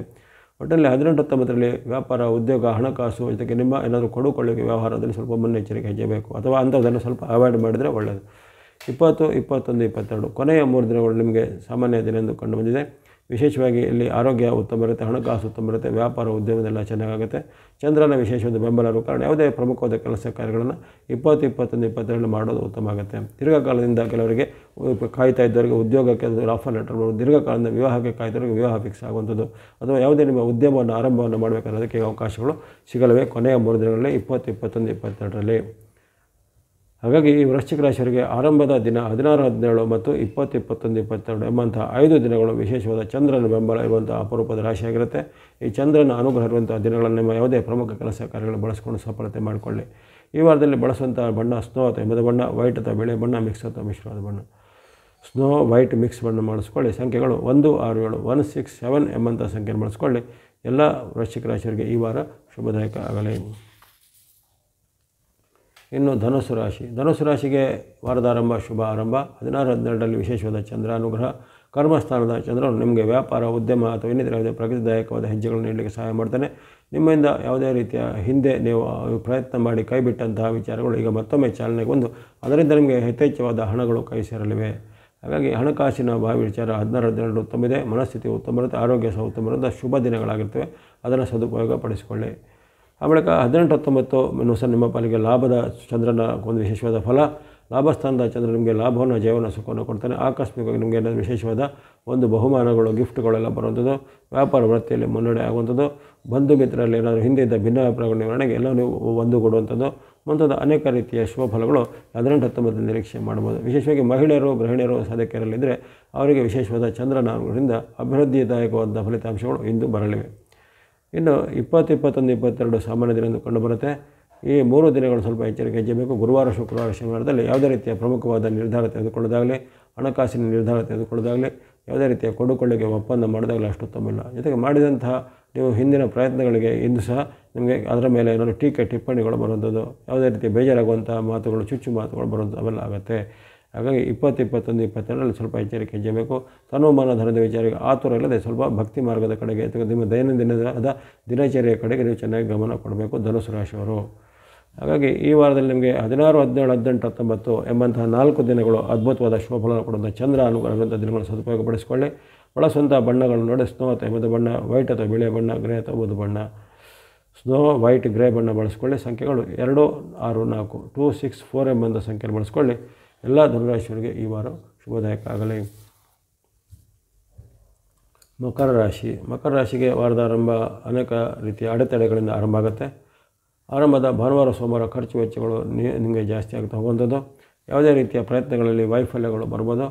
ಒಟ್ಟಲ್ಲಿ 18-19ರಲ್ಲಿ ವ್ಯಾಪಾರ, ಉದ್ಯೋಗ, ಹಣಕಾಸು ಜೊತೆಗೆ ನಿಮ್ಮ ಏನಾದರೂ ಕೊಡುಕೊಳ್ಳಿಕೆ ವ್ಯವಹಾರದಲ್ಲಿ ಸ್ವಲ್ಪ ಮುನ್ನೆಚ್ಚರಿಕೆ ವಹಿಸಬೇಕು ಅಥವಾ ಅಂಥದ್ದನ್ನು ಸ್ವಲ್ಪ ಅವಾಯ್ಡ್ ಮಾಡಿದರೆ ಒಳ್ಳೆಯದು. 20, 21, 22 ಕೊನೆಯ 3 ದಿನಗಳು ನಿಮಗೆ ಸಾಮಾನ್ಯ ದಿನ ಎಂದು ಕಂಡು ಬಂದಿದೆ. ವಿಶೇಷವಾಗಿ ಇಲ್ಲಿ ಆರೋಗ್ಯ ಉತ್ತಮ ಇರುತ್ತೆ, ಹಣಕಾಸು ಉತ್ತಮ ಇರುತ್ತೆ, ವ್ಯಾಪಾರ ಉದ್ಯಮದೆಲ್ಲ ಚೆನ್ನಾಗುತ್ತೆ. ಚಂದ್ರನ ವಿಶೇಷವಾದ ಬೆಂಬಲ ಇರುವ ಕಾರಣ ಯಾವುದೇ ಪ್ರಮುಖವಾದ ಕೆಲಸ ಕಾರ್ಯಗಳನ್ನು 20, 21, 22 ಮಾಡೋದು ಉತ್ತಮ ಆಗುತ್ತೆ. ದೀರ್ಘಕಾಲದಿಂದ ಕೆಲವರಿಗೆ ಕಾಯ್ತಾ ಇದ್ದವರಿಗೆ ಉದ್ಯೋಗಕ್ಕೆ ಆಫರ್ ಲೆಟರ್ ಬರೋದು, ದೀರ್ಘಕಾಲದಿಂದ ವಿವಾಹಕ್ಕೆ ಕಾಯ್ದವರಿಗೆ ವಿವಾಹ ಫಿಕ್ಸ್ ಆಗುವಂಥದ್ದು ಅಥವಾ ಯಾವುದೇ ನಿಮ್ಮ ಉದ್ಯಮವನ್ನು ಆರಂಭವನ್ನು ಮಾಡಬೇಕಾದ್ರೆ ಅದಕ್ಕೆ ಅವಕಾಶಗಳು ಸಿಗಲಿವೆ ಕೊನೆಯ 3 ದಿನಗಳಲ್ಲಿ 20, 21, 22ರಲ್ಲಿ. ಹಾಗಾಗಿ ಈ ವೃಶ್ಚಿಕ ರಾಶಿಯವರಿಗೆ ಆರಂಭದ ದಿನ 16, 17 ಮತ್ತು 20, 21, 22 ಎಂಬಂಥ 5 ದಿನಗಳು ವಿಶೇಷವಾದ ಚಂದ್ರನ ಬೆಂಬಲ ಇರುವಂಥ ಅಪರೂಪದ ರಾಶಿಯಾಗಿರುತ್ತೆ. ಈ ಚಂದ್ರನ ಅನುಗ್ರಹ ಇರುವಂಥ ದಿನಗಳನ್ನು ನಿಮ್ಮ ಯಾವುದೇ ಪ್ರಮುಖ ಕೆಲಸ ಕಾರ್ಯಗಳು ಬಳಸಿಕೊಂಡು ಸಫಲತೆ ಮಾಡಿಕೊಳ್ಳಿ. ಈ ವಾರದಲ್ಲಿ ಬಳಸುವಂಥ ಬಣ್ಣ ಸ್ನೋ ಅಥವಾ ಹಿಮದ ಬಣ್ಣ, ವೈಟ್ ಅಥವಾ ಬಿಳಿ ಬಣ್ಣ, ಮಿಕ್ಸ್ ಅಥವಾ ಮಿಶ್ರವಾದ ಬಣ್ಣ. ಸ್ನೋ, ವೈಟ್ ಮಿಕ್ಸ್ ಬಣ್ಣ ಮಾಡಿಸ್ಕೊಳ್ಳಿ. ಸಂಖ್ಯೆಗಳು 1, 6, 7, 1, 6, 7 ಎಂಬಂಥ ಸಂಖ್ಯೆಯನ್ನು ಬಳಸ್ಕೊಳ್ಳಿ. ಎಲ್ಲ ವೃಶ್ಚಿಕ ರಾಶಿಯವರಿಗೆ ಈ ವಾರ ಶುಭದಾಯಕ ಆಗಲಿ. ಇನ್ನು ಧನುಸು ರಾಶಿಗೆ ವಾರದ ಆರಂಭ ಶುಭ ಆರಂಭ. 16, 12ರಲ್ಲಿ ವಿಶೇಷವಾದ ಚಂದ್ರ ಅನುಗ್ರಹ. ಕರ್ಮಸ್ಥಾನದ ಚಂದ್ರನು ನಿಮಗೆ ವ್ಯಾಪಾರ, ಉದ್ಯಮ ಅಥವಾ ಇನ್ನಿತರ ಯಾವುದೇ ಪ್ರಗತಿದಾಯಕವಾದ ಹೆಜ್ಜೆಗಳನ್ನು ನೀಡಲಿಕ್ಕೆ ಸಹಾಯ ಮಾಡ್ತಾನೆ. ನಿಮ್ಮಿಂದ ಯಾವುದೇ ರೀತಿಯ ಹಿಂದೆ ನೀವು ಪ್ರಯತ್ನ ಮಾಡಿ ಕೈಬಿಟ್ಟಂತಹ ವಿಚಾರಗಳು ಈಗ ಮತ್ತೊಮ್ಮೆ ಚಾಲನೆಗೆ ಬಂದು ಅದರಿಂದ ನಿಮಗೆ ಯಥೇಚ್ಛವಾದ ಹಣಗಳು ಕೈ ಸೇರಲಿವೆ. ಹಾಗಾಗಿ ಹಣಕಾಸಿನ ವಿಚಾರ 16, 12 ಉತ್ತಮ ಇದೆ. ಮನಸ್ಥಿತಿ ಉತ್ತಮ ಇರುತ್ತೆ, ಆರೋಗ್ಯ ಸಹ ಉತ್ತಮ ಇರುತ್ತೆ. ಶುಭ ದಿನಗಳಾಗಿರ್ತವೆ, ಅದನ್ನು ಸದುಪಯೋಗ ಪಡಿಸಿಕೊಳ್ಳಿ. ಆ ಬಳಿಕ 18, 19 ಸಹ ನಿಮ್ಮ ಪಾಲಿಗೆ ಲಾಭದ ಚಂದ್ರನ ಒಂದು ವಿಶೇಷವಾದ ಫಲ. ಲಾಭಸ್ಥಾನದ ಚಂದ್ರ ನಿಮಗೆ ಲಾಭವನ್ನು, ಜೀವನ ಸುಖವನ್ನು ಕೊಡ್ತಾನೆ. ಆಕಸ್ಮಿಕವಾಗಿ ನಿಮಗೆ ಏನಾದರೂ ವಿಶೇಷವಾದ ಒಂದು ಬಹುಮಾನಗಳು, ಗಿಫ್ಟ್ಗಳೆಲ್ಲ ಬರುವಂಥದ್ದು. ವ್ಯಾಪಾರ ವೃತ್ತಿಯಲ್ಲಿ ಮುನ್ನಡೆ ಆಗುವಂಥದ್ದು. ಬಂಧು ಮಿತ್ರರಲ್ಲಿ ಏನಾದರೂ ಹಿಂದೆ ಇದ್ದ ಭಿನ್ನಾಭಿಪ್ರಾಯಗಳ ನಿವಾರಣೆಗೆ ಎಲ್ಲ ನೀವು ಒಂದುಗೂಡುವಂಥದ್ದು. ಮುಂತಾದ ಅನೇಕ ರೀತಿಯ ಶುಭ ಫಲಗಳು 18, 19 ನಿರೀಕ್ಷೆ ಮಾಡ್ಬೋದು. ವಿಶೇಷವಾಗಿ ಮಹಿಳೆಯರು, ಗೃಹಿಣಿಯರು, ಸಾಧಕಿಯರಲ್ಲಿದ್ದರೆ ಅವರಿಗೆ ವಿಶೇಷವಾದ ಚಂದ್ರನ ಅನುಗ್ರಹದಿಂದ ಅಭಿವೃದ್ಧಿದಾಯಕವಾದ ಫಲಿತಾಂಶಗಳು ಇಂದು ಬರಲಿವೆ. ಇನ್ನು 20, 21, 22 ಸಾಮಾನ್ಯ ದಿನ ಎಂದು ಕಂಡುಬರುತ್ತೆ. ಈ 3 ದಿನಗಳು ಸ್ವಲ್ಪ ಎಚ್ಚರಿಕೆ ವಹಿಸಬೇಕು. ಗುರುವಾರ, ಶುಕ್ರವಾರ, ಶನಿವಾರದಲ್ಲಿ ಯಾವುದೇ ರೀತಿಯ ಪ್ರಮುಖವಾದ ನಿರ್ಧಾರ ತೆಗೆದುಕೊಳ್ಳೋದಾಗಲಿ, ಹಣಕಾಸಿನ ನಿರ್ಧಾರ ತೆಗೆದುಕೊಳ್ಳೋದಾಗಲಿ, ಯಾವುದೇ ರೀತಿಯ ಕೊಡುಕೊಳ್ಳಿಗೆ ಒಪ್ಪಂದ ಮಾಡಿದಾಗಲೂ ಅಷ್ಟು ಉತ್ತಮವಿಲ್ಲ. ಜೊತೆಗೆ ಮಾಡಿದಂತಹ ನೀವು ಹಿಂದಿನ ಪ್ರಯತ್ನಗಳಿಗೆ ಇಂದು ಸಹ ನಿಮಗೆ ಅದರ ಮೇಲೆ ಏನಾದರೂ ಟೀಕೆ ಟಿಪ್ಪಣಿಗಳು ಬರುವಂಥದ್ದು, ಯಾವುದೇ ರೀತಿಯ ಬೇಜಾರಾಗುವಂಥ ಮಾತುಗಳು, ಚುಚ್ಚು ಮಾತುಗಳು ಬರುವಂಥ ಅವೆಲ್ಲ ಆಗುತ್ತೆ. ಹಾಗಾಗಿ 20, 21, 22ರಲ್ಲಿ ಸ್ವಲ್ಪ ಎಚ್ಚರಿಕೆ ವಹಿಸಬೇಕು. ತನುಮಾನ ಧನದ ವಿಚಾರಕ್ಕೆ ಆತುರ ಇಲ್ಲದೆ ಸ್ವಲ್ಪ ಭಕ್ತಿ ಮಾರ್ಗದ ಕಡೆಗೆ ಅಥವಾ ನಿಮ್ಮ ದೈನಂದಿನದ ದಿನಚರಿಯ ಕಡೆಗೆ ನೀವು ಚೆನ್ನಾಗಿ ಗಮನ ಕೊಡಬೇಕು ಧನುಸು ರಾಶಿಯವರು. ಹಾಗಾಗಿ ಈ ವಾರದಲ್ಲಿ ನಿಮಗೆ 16, 17, 18, 19 ಎಂಬಂತಹ 4 ದಿನಗಳು ಅದ್ಭುತವಾದ ಶುಭಫಲ ಕೊಡುವಂಥ ಚಂದ್ರ ಅನುಗ್ರಹದಂಥ ದಿನಗಳನ್ನು ಸದುಪಯೋಗಪಡಿಸಿಕೊಳ್ಳಿ. ಬಳಸುವಂಥ ಬಣ್ಣಗಳು ನೋಡಿ ಸ್ನೋ ಅಥವಾ ಹಿಮದ ಬಣ್ಣ, ವೈಟ್ ಅಥವಾ ಬಿಳಿಯ ಬಣ್ಣ, ಗ್ರೇ ಅಥವಾ ಬೂದು ಬಣ್ಣ. ಸ್ನೋ ವೈಟ್ ಗ್ರೇ ಬಣ್ಣ ಬಳಸ್ಕೊಳ್ಳಿ. ಸಂಖ್ಯೆಗಳು 2, 6, 4 2, 6, 4 ಎಂಬಂಥ ಸಂಖ್ಯೆಯನ್ನು ಬಳಸ್ಕೊಳ್ಳಿ. ಎಲ್ಲ ಧನುರಾಶಿಯವರಿಗೆ ಈ ವಾರ ಶುಭದಾಯಕ ಆಗಲಿ. ಮಕರ ರಾಶಿ. ಮಕರ ರಾಶಿಗೆ ವಾರದ ಆರಂಭ ಅನೇಕ ರೀತಿಯ ಅಡೆತಡೆಗಳಿಂದ ಆರಂಭ ಆಗುತ್ತೆ. ಆರಂಭದ ಭಾನುವಾರ ಸೋಮವಾರ ಖರ್ಚು ವೆಚ್ಚಗಳು ನಿಮಗೆ ಜಾಸ್ತಿ ಆಗ್ತಾ ಹೋಗುವಂಥದ್ದು. ಯಾವುದೇ ರೀತಿಯ ಪ್ರಯತ್ನಗಳಲ್ಲಿ ವೈಫಲ್ಯಗಳು ಬರ್ಬೋದು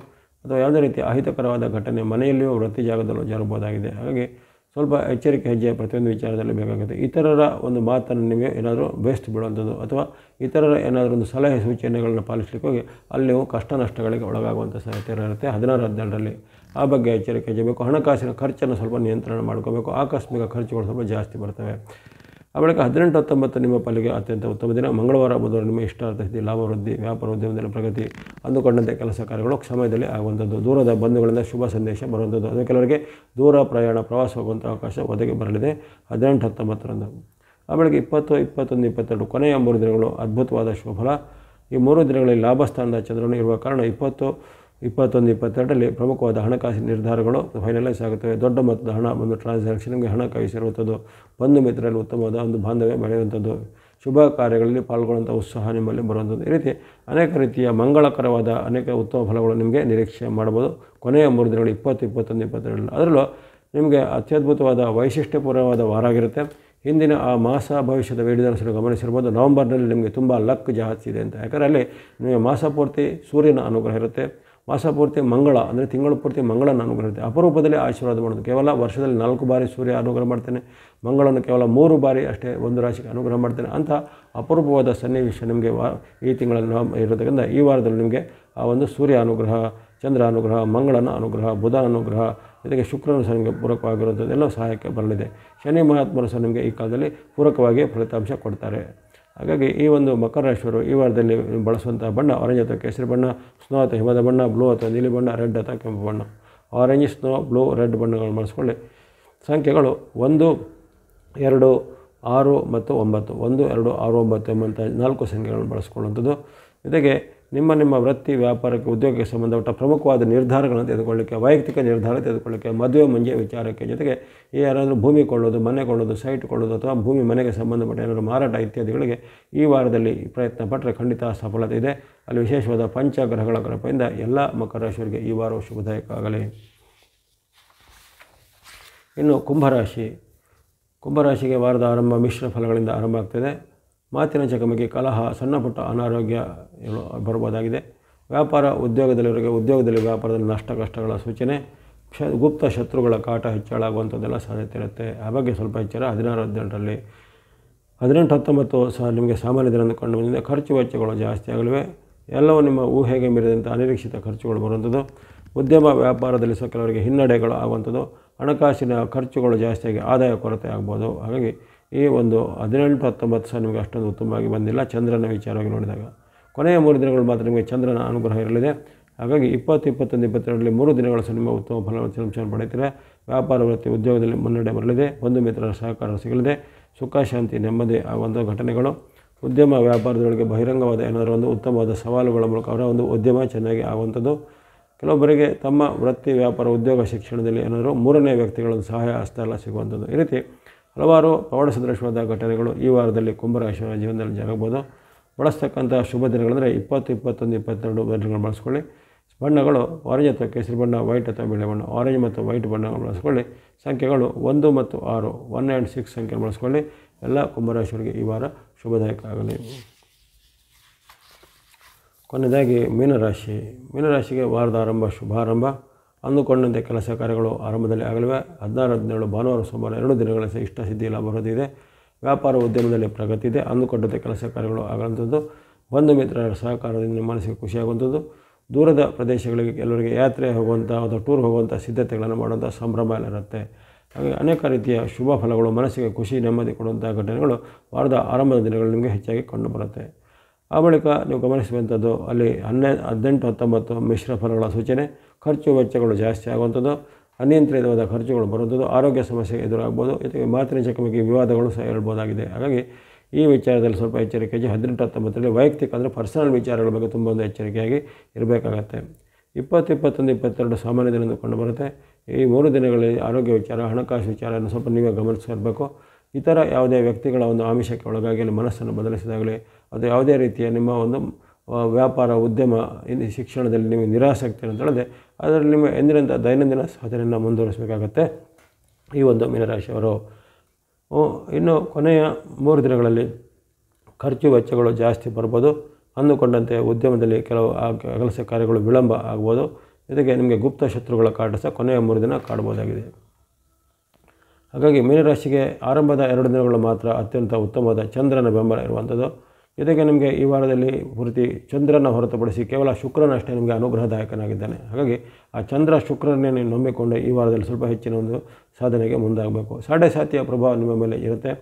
ಅಥವಾ ಯಾವುದೇ ರೀತಿಯ ಅಹಿತಕರವಾದ ಘಟನೆ ಮನೆಯಲ್ಲಿಯೂ ವೃತ್ತಿ ಜಾಗದಲ್ಲೂ ಜರಬಹುದಾಗಿದೆ. ಹಾಗಾಗಿ ಸ್ವಲ್ಪ ಎಚ್ಚರಿಕೆ ಹೆಜ್ಜೆ ಪ್ರತಿಯೊಂದು ವಿಚಾರದಲ್ಲಿ ಬೇಕಾಗುತ್ತೆ. ಇತರರ ಒಂದು ಮಾತನ್ನು ನಿಮಗೆ ಏನಾದರೂ ಬೇಸ್ಟ್ ಬೀಳುವಂಥದ್ದು ಅಥವಾ ಇತರರ ಏನಾದರೂ ಒಂದು ಸಲಹೆ ಸೂಚನೆಗಳನ್ನು ಪಾಲಿಸಲಿಕ್ಕೆ ಹೋಗಿ ಅಲ್ಲಿ ನೀವು ಕಷ್ಟ ನಷ್ಟಗಳಿಗೆ ಒಳಗಾಗುವಂಥ ಸಾಧ್ಯತೆ ಇರುತ್ತೆ. 16-17ರಲ್ಲಿ ಆ ಬಗ್ಗೆ ಎಚ್ಚರಿಕೆ ಹೆಜ್ಜೆ ಬೇಕು. ಹಣಕಾಸಿನ ಖರ್ಚನ್ನು ಸ್ವಲ್ಪ ನಿಯಂತ್ರಣ ಮಾಡ್ಕೋಬೇಕು. ಆಕಸ್ಮಿಕ ಖರ್ಚುಗಳು ಸ್ವಲ್ಪ ಜಾಸ್ತಿ ಬರ್ತವೆ. ಆ ಬಳಿಕ 18-19 ನಿಮ್ಮ ಪಾಲಿಗೆ ಅತ್ಯಂತ ಉತ್ತಮ ದಿನ. ಮಂಗಳವಾರ ಬುಧವಾರ ನಿಮ್ಮ ಇಷ್ಟಾರ್ಥ ಸ್ಥಿತಿ, ಲಾಭ ವೃದ್ಧಿ, ವ್ಯಾಪಾರ ಉದ್ಯಮದಲ್ಲಿ ಪ್ರಗತಿ, ಅಂದುಕೊಂಡಂತೆ ಕೆಲಸ ಕಾರ್ಯಗಳು ಸಮಯದಲ್ಲಿ ಆಗುವಂಥದ್ದು. ದೂರದ ಬಂಧುಗಳಿಂದ ಶುಭ ಸಂದೇಶ ಬರುವಂಥದ್ದು. ಅದು ಕೆಲವರಿಗೆ ದೂರ ಪ್ರಯಾಣ ಪ್ರವಾಸ ಹೋಗುವಂಥ ಅವಕಾಶ ಒದಗಿ ಬರಲಿದೆ 18-19ರಂದು. ಆ ಬಳಿಕ 20, 21, 22 ಕೊನೆಯ 3 ದಿನಗಳು ಅದ್ಭುತವಾದ ಶುಭಫಲ. ಈ 3 ದಿನಗಳಲ್ಲಿ ಲಾಭಸ್ಥಾನದ ಚಂದ್ರನು ಇರುವ ಕಾರಣ 20, 21, 22ರಲ್ಲಿ ಪ್ರಮುಖವಾದ ಹಣಕಾಸಿನ ನಿರ್ಧಾರಗಳು ಫೈನಲೈಸ್ ಆಗುತ್ತವೆ. ದೊಡ್ಡ ಮೊತ್ತದ ಹಣ ಒಂದು ಟ್ರಾನ್ಸಾಕ್ಷನ್ ನಿಮಗೆ ಹಣ ಕೈ ಸೇರುವಂಥದ್ದು. ಬಂಧು ಮಿತ್ರರಲ್ಲಿ ಉತ್ತಮವಾದ ಒಂದು ಬಾಂಧವ್ಯ ಬೆಳೆಯುವಂಥದ್ದು. ಶುಭ ಕಾರ್ಯಗಳಲ್ಲಿ ಪಾಲ್ಗೊಳ್ಳುವಂಥ ಉತ್ಸಾಹ ನಿಮ್ಮಲ್ಲಿ ಬರುವಂಥದ್ದು. ಈ ರೀತಿ ಅನೇಕ ರೀತಿಯ ಮಂಗಳಕರವಾದ ಅನೇಕ ಉತ್ತಮ ಫಲಗಳು ನಿಮಗೆ ನಿರೀಕ್ಷೆ ಮಾಡ್ಬೋದು ಕೊನೆಯ 3 ದಿನಗಳು 20, 21, 22ರಲ್ಲಿ. ಅದರಲ್ಲೂ ನಿಮಗೆ ಅತ್ಯದ್ಭುತವಾದ ವೈಶಿಷ್ಟ್ಯಪೂರ್ಣವಾದ ವಾರ ಆಗಿರುತ್ತೆ. ಹಿಂದಿನ ಆ ಮಾಸ ಭವಿಷ್ಯದ ವೇಡಿದರ್ಶನ ಗಮನಿಸಿರ್ಬೋದು. ನವಂಬರ್ನಲ್ಲಿ ನಿಮಗೆ ತುಂಬ ಲಕ್ ಜಾಸ್ತಿ ಇದೆ ಅಂತ. ಯಾಕಂದರೆ ಅಲ್ಲಿ ನಿಮಗೆ ಮಾಸ ಪೂರ್ತಿ ಸೂರ್ಯನ ಅನುಗ್ರಹ ಇರುತ್ತೆ. ಮಾಸ ಪೂರ್ತಿ ಮಂಗಳ ಅಂದರೆ ತಿಂಗಳು ಪೂರ್ತಿ ಮಂಗಳನ ಅನುಗ್ರಹ ಇರುತ್ತೆ. ಅಪರೂಪದಲ್ಲಿ ಆಶೀರ್ವಾದ ಮಾಡೋದು. ಕೇವಲ ವರ್ಷದಲ್ಲಿ 4 ಬಾರಿ ಸೂರ್ಯ ಅನುಗ್ರಹ ಮಾಡ್ತಾನೆ. ಮಂಗಳನು ಕೇವಲ 3 ಬಾರಿ ಅಷ್ಟೇ ಒಂದು ರಾಶಿಗೆ ಅನುಗ್ರಹ ಮಾಡ್ತಾನೆ. ಅಂಥ ಅಪರೂಪವಾದ ಸನ್ನಿವೇಶ ನಿಮಗೆ ಈ ತಿಂಗಳಲ್ಲಿ ಇರೋದರಿಂದ ಈ ವಾರದಲ್ಲಿ ನಿಮಗೆ ಆ ಒಂದು ಸೂರ್ಯ ಅನುಗ್ರಹ, ಚಂದ್ರ ಅನುಗ್ರಹ, ಮಂಗಳನ ಅನುಗ್ರಹ, ಬುಧ ಅನುಗ್ರಹ, ಜೊತೆಗೆ ಶುಕ್ರನು ಸಹ ನಿಮಗೆ ಪೂರಕವಾಗಿರುವಂಥದ್ದೆಲ್ಲ ಸಹಾಯಕ್ಕೆ ಬರಲಿದೆ. ಶನಿ ಮಹಾತ್ಮರು ಸಹ ನಿಮಗೆ ಈ ಕಾಲದಲ್ಲಿ ಪೂರಕವಾಗಿ ಫಲಿತಾಂಶ ಕೊಡ್ತಾರೆ. ಹಾಗಾಗಿ ಈ ಒಂದು ಮಕರ ರಾಶಿಯವರು ಈ ವಾರದಲ್ಲಿ ಬಳಸುವಂಥ ಬಣ್ಣ ಆರೆಂಜ್ ಅಥವಾ ಕೇಸರಿ ಬಣ್ಣ, ಸ್ನೋ ಅಥವಾ ಹಿಮದ ಬಣ್ಣ, ಬ್ಲೂ ಅಥವಾ ನೀಲಿ ಬಣ್ಣ, ರೆಡ್ ಅಥವಾ ಕೆಂಪು ಬಣ್ಣ. ಆರೆಂಜ್, ಸ್ನೋ, ಬ್ಲೂ, ರೆಡ್ ಬಣ್ಣಗಳನ್ನು ಬಳಸ್ಕೊಳ್ಳಿ. ಸಂಖ್ಯೆಗಳು 1, 2, 6 ಮತ್ತು 9 1, 2, 6, 9 ಎಂಬಂಥ 4 ಸಂಖ್ಯೆಗಳನ್ನು ಬಳಸ್ಕೊಳ್ಳುವಂಥದ್ದು. ಜೊತೆಗೆ ನಿಮ್ಮ ವೃತ್ತಿ ವ್ಯಾಪಾರಕ್ಕೆ ಉದ್ಯೋಗಕ್ಕೆ ಸಂಬಂಧಪಟ್ಟ ಪ್ರಮುಖವಾದ ನಿರ್ಧಾರಗಳನ್ನು ತೆಗೆದುಕೊಳ್ಳಿಕ್ಕೆ, ವೈಯಕ್ತಿಕ ನಿರ್ಧಾರ ತೆಗೆದುಕೊಳ್ಳಿಕ್ಕೆ, ಮದುವೆ ಮುಂಜೆ ವಿಚಾರಕ್ಕೆ, ಜೊತೆಗೆ ಯಾರಾದರೂ ಭೂಮಿ ಕೊಳ್ಳೋದು, ಮನೆ ಕೊಳ್ಳೋದು, ಸೈಟ್ ಕೊಳ್ಳೋದು ಅಥವಾ ಭೂಮಿ ಮನೆಗೆ ಸಂಬಂಧಪಟ್ಟ ಏನಾದರೂ ಮಾರಾಟ ಇತ್ಯಾದಿಗಳಿಗೆ ಈ ವಾರದಲ್ಲಿ ಪ್ರಯತ್ನ ಪಟ್ಟರೆ ಖಂಡಿತ ಸಫಲತೆ ಇದೆ. ಅಲ್ಲಿ ವಿಶೇಷವಾದ ಪಂಚಗ್ರಹಗಳ ಕೃಪೆಯಿಂದ ಎಲ್ಲ ಮಕರ ರಾಶಿಯವರಿಗೆ ಈ ವಾರವು ಶುಭದಾಯಕ ಆಗಲಿ. ಇನ್ನು ಕುಂಭರಾಶಿ. ಕುಂಭರಾಶಿಗೆ ವಾರದ ಆರಂಭ ಮಿಶ್ರ ಫಲಗಳಿಂದ ಆರಂಭ ಆಗ್ತದೆ. ಮಾತಿನ ಚಕಮಕಿ, ಕಲಹ, ಸಣ್ಣ ಪುಟ್ಟ ಅನಾರೋಗ್ಯ ಬರ್ಬೋದಾಗಿದೆ. ವ್ಯಾಪಾರ ಉದ್ಯೋಗದಲ್ಲಿವರೆಗೆ ಉದ್ಯೋಗದಲ್ಲಿ ವ್ಯಾಪಾರದಲ್ಲಿ ನಷ್ಟ ಕಷ್ಟಗಳ ಸೂಚನೆ, ಗುಪ್ತ ಶತ್ರುಗಳ ಕಾಟ ಹೆಚ್ಚಳಾಗುವಂಥದ್ದೆಲ್ಲ ಸಾಧ್ಯತೆ ಇರುತ್ತೆ. ಆ ಬಗ್ಗೆ ಸ್ವಲ್ಪ ಎಚ್ಚರ. 16-18ರಲ್ಲಿ 18-19 ಸಹ ನಿಮಗೆ ಸಾಮಾನ್ಯ ದಿನ ಕಂಡು ಬಂದಿದೆ. ಖರ್ಚು ವೆಚ್ಚಗಳು ಜಾಸ್ತಿ ಆಗಲಿವೆ. ಎಲ್ಲವೂ ನಿಮ್ಮ ಊಹೆಗೆ ಮೀರಿದಂಥ ಅನಿರೀಕ್ಷಿತ ಖರ್ಚುಗಳು ಬರುವಂಥದ್ದು. ಉದ್ಯಮ ವ್ಯಾಪಾರದಲ್ಲಿ ಸಹ ಕೆಲವರಿಗೆ ಹಿನ್ನಡೆಗಳು ಆಗುವಂಥದ್ದು. ಹಣಕಾಸಿನ ಖರ್ಚುಗಳು ಜಾಸ್ತಿಯಾಗಿ ಆದಾಯ ಕೊರತೆ ಆಗ್ಬೋದು. ಹಾಗಾಗಿ ಈ ಒಂದು 18-19 ಸಹ ನಿಮಗೆ ಅಷ್ಟೊಂದು ಉತ್ತಮವಾಗಿ ಬಂದಿಲ್ಲ ಚಂದ್ರನ ವಿಚಾರವಾಗಿ ನೋಡಿದಾಗ. ಕೊನೆಯ 3 ದಿನಗಳು ಮಾತ್ರ ನಿಮಗೆ ಚಂದ್ರನ ಅನುಗ್ರಹ ಇರಲಿದೆ. ಹಾಗಾಗಿ 20, 21, 22ರಲ್ಲಿ 3 ದಿನಗಳು ಸಹ ನಿಮ್ಮ ಉತ್ತಮ ಫಲಿತಾಂಶವನ್ನು ಪಡೆಯುತ್ತಾರೆ. ವ್ಯಾಪಾರ ವೃತ್ತಿ ಉದ್ಯೋಗದಲ್ಲಿ ಮುನ್ನಡೆ ಬರಲಿದೆ. ಬಂಧು ಮಿತ್ರರ ಸಹಕಾರ ಸಿಗಲಿದೆ. ಸುಖ ಶಾಂತಿ ನೆಮ್ಮದಿ ಆಗುವಂಥ ಘಟನೆಗಳು. ಉದ್ಯಮ ವ್ಯಾಪಾರದೊಳಗೆ ಬಹಿರಂಗವಾದ ಏನಾದರೂ ಒಂದು ಉತ್ತಮವಾದ ಸವಾಲುಗಳ ಮೂಲಕ ಅವರ ಒಂದು ಉದ್ಯಮ ಚೆನ್ನಾಗಿ ಆಗುವಂಥದ್ದು. ಕೆಲವೊಬ್ಬರಿಗೆ ತಮ್ಮ ವೃತ್ತಿ ವ್ಯಾಪಾರ ಉದ್ಯೋಗ ಶಿಕ್ಷಣದಲ್ಲಿ ಏನಾದರೂ 3ನೇ ವ್ಯಕ್ತಿಗಳ ಸಹಾಯ ಹಸ್ತ ಎಲ್ಲ ಸಿಗುವಂಥದ್ದು. ಈ ರೀತಿ ಹಲವಾರು ಪ್ರೌಢ ಸದೃಶವಾದ ಘಟನೆಗಳು ಈ ವಾರದಲ್ಲಿ ಕುಂಭರಾಶಿಯವರ ಜೀವನದಲ್ಲಿ ಜರಗಬಹುದು. ಬಳಸ್ತಕ್ಕಂಥ ಶುಭ ದಿನಗಳಂದರೆ 20, 21, 22 ಬಣ್ಣಗಳು ಬಳಸ್ಕೊಳ್ಳಿ. ಬಣ್ಣಗಳು ಆರೆಂಜ್ ಅಥವಾ ಕೇಸರಿ ಬಣ್ಣ, ವೈಟ್ ಅಥವಾ ಬಿಳಿ ಬಣ್ಣ. ಆರೆಂಜ್ ಮತ್ತು ವೈಟ್ ಬಣ್ಣಗಳು ಬಳಸ್ಕೊಳ್ಳಿ. ಸಂಖ್ಯೆಗಳು 1 ಮತ್ತು 6 1 and 6 ಸಂಖ್ಯೆ ಬಳಸ್ಕೊಳ್ಳಿ. ಎಲ್ಲ ಕುಂಭರಾಶಿಯವರಿಗೆ ಈ ವಾರ ಶುಭದಾಯಕ ಆಗಲಿ. ಕೊನೆಯದಾಗಿ ಮೀನರಾಶಿ. ಮೀನರಾಶಿಗೆ ವಾರದ ಆರಂಭ ಶುಭಾರಂಭ. ಅಂದುಕೊಂಡಂತೆ ಕೆಲಸ ಕಾರ್ಯಗಳು ಆರಂಭದಲ್ಲಿ ಆಗಲಿವೆ. 16-17 ಭಾನುವಾರ ಸೋಮವಾರ 2 ದಿನಗಳ ಇಷ್ಟ ಸಿದ್ಧಿ ಲಾಭ ಬರೋದಿದೆ. ವ್ಯಾಪಾರ ಉದ್ಯಮದಲ್ಲಿ ಪ್ರಗತಿ ಇದೆ. ಅಂದುಕೊಂಡಂತೆ ಕೆಲಸ ಕಾರ್ಯಗಳು ಆಗುವಂಥದ್ದು. ಬಂಧು ಮಿತ್ರರ ಸಹಕಾರದಿಂದ ಮನಸ್ಸಿಗೆ ಖುಷಿಯಾಗುವಂಥದ್ದು. ದೂರದ ಪ್ರದೇಶಗಳಿಗೆ ಕೆಲವರಿಗೆ ಯಾತ್ರೆ ಹೋಗುವಂಥ ಅಥವಾ ಟೂರ್ ಹೋಗುವಂಥ ಸಿದ್ಧತೆಗಳನ್ನು ಮಾಡುವಂಥ ಸಂಭ್ರಮ ಇರುತ್ತೆ. ಹಾಗೆ ಅನೇಕ ರೀತಿಯ ಶುಭ ಫಲಗಳು, ಮನಸ್ಸಿಗೆ ಖುಷಿ ನೆಮ್ಮದಿ ಕೊಡುವಂಥ ಘಟನೆಗಳು ವಾರದ ಆರಂಭದ ದಿನಗಳು ನಿಮಗೆ ಹೆಚ್ಚಾಗಿ ಕಂಡುಬರುತ್ತೆ. ಆ ಬಳಿಕ ನೀವು ಗಮನಿಸುವಂಥದ್ದು ಅಲ್ಲಿ 18-19 ಮಿಶ್ರ ಫಲಗಳ ಸೂಚನೆ. ಖರ್ಚು ವೆಚ್ಚಗಳು ಜಾಸ್ತಿ ಆಗುವಂಥದ್ದು. ಅನಿಯಂತ್ರಿತವಾದ ಖರ್ಚುಗಳು ಬರುವಂಥದ್ದು. ಆರೋಗ್ಯ ಸಮಸ್ಯೆ ಎದುರಾಗ್ಬೋದು. ಜೊತೆಗೆ ಮಾತಿನ ಚಕಮಕಿ ವಿವಾದಗಳು ಸಹ ಹೇಳ್ಬೋದಾಗಿದೆ. ಹಾಗಾಗಿ ಈ ವಿಚಾರದಲ್ಲಿ ಸ್ವಲ್ಪ ಎಚ್ಚರಿಕೆ. 18-19ರಲ್ಲಿ ವೈಯಕ್ತಿಕ ಅಂದರೆ ಪರ್ಸನಲ್ ವಿಚಾರಗಳ ಬಗ್ಗೆ ತುಂಬ ಒಂದು ಎಚ್ಚರಿಕೆಯಾಗಿ ಇರಬೇಕಾಗತ್ತೆ. 20, 21, 22 ಸಾಮಾನ್ಯ ದಿನದಿಂದ ಕಂಡು ಬರುತ್ತೆ. ಈ 3 ದಿನಗಳಲ್ಲಿ ಆರೋಗ್ಯ ವಿಚಾರ, ಹಣಕಾಸು ವಿಚಾರವನ್ನು ಸ್ವಲ್ಪ ನೀವೇ ಗಮನಿಸಿರಬೇಕು. ಇತರ ಯಾವುದೇ ವ್ಯಕ್ತಿಗಳ ಒಂದು ಆಮಿಷಕ್ಕೆ ಒಳಗಾಗಿ ಅಲ್ಲಿ ಮನಸ್ಸನ್ನು ಬದಲಿಸಿದಾಗಲೇ ಅದು ಯಾವುದೇ ರೀತಿಯ ನಿಮ್ಮ ಒಂದು ವ್ಯಾಪಾರ ಉದ್ಯಮ ಶಿಕ್ಷಣದಲ್ಲಿ ನೀವು ನಿರಾಸಕ್ತಿ ಅಂತ ಹೇಳಿದ್ರೆ ಅದರಲ್ಲಿ ನಿಮ್ಮ ಎಂದಿನಂಥ ದೈನಂದಿನ ಸಾಧನೆಯನ್ನು ಮುಂದುವರಿಸಬೇಕಾಗತ್ತೆ ಈ ಒಂದು ಮೀನರಾಶಿಯವರು. ಇನ್ನು ಕೊನೆಯ 3 ದಿನಗಳಲ್ಲಿ ಖರ್ಚು ವೆಚ್ಚಗಳು ಜಾಸ್ತಿ ಬರ್ಬೋದು. ಅಂದುಕೊಂಡಂತೆ ಉದ್ಯಮದಲ್ಲಿ ಕೆಲವು ಕೆಲಸ ಕಾರ್ಯಗಳು ವಿಳಂಬ ಆಗ್ಬೋದು. ಜೊತೆಗೆ ನಿಮಗೆ ಗುಪ್ತ ಶತ್ರುಗಳ ಕಾಟ ಸಹ ಕೊನೆಯ 3 ದಿನ ಕಾಡ್ಬೋದಾಗಿದೆ. ಹಾಗಾಗಿ ಮೀನರಾಶಿಗೆ ಆರಂಭದ 2 ದಿನಗಳು ಮಾತ್ರ ಅತ್ಯಂತ ಉತ್ತಮವಾದ ಚಂದ್ರನ ಬೆಂಬಲ ಇರುವಂಥದ್ದು. ಜೊತೆಗೆ ನಿಮಗೆ ಈ ವಾರದಲ್ಲಿ ಪೂರ್ತಿ ಚಂದ್ರನ ಹೊರತುಪಡಿಸಿ ಕೇವಲ ಶುಕ್ರನಷ್ಟೇ ನಿಮಗೆ ಅನುಗ್ರಹದಾಯಕನಾಗಿದ್ದಾನೆ. ಹಾಗಾಗಿ ಆ ಚಂದ್ರ ಶುಕ್ರನೇ ನೀವು ನಂಬಿಕೊಂಡು ಈ ವಾರದಲ್ಲಿ ಸ್ವಲ್ಪ ಹೆಚ್ಚಿನ ಒಂದು ಸಾಧನೆಗೆ ಮುಂದಾಗಬೇಕು. ಸಾಡೆಸಾತಿಯ ಪ್ರಭಾವ ನಿಮ್ಮ ಮೇಲೆ ಇರುತ್ತೆ.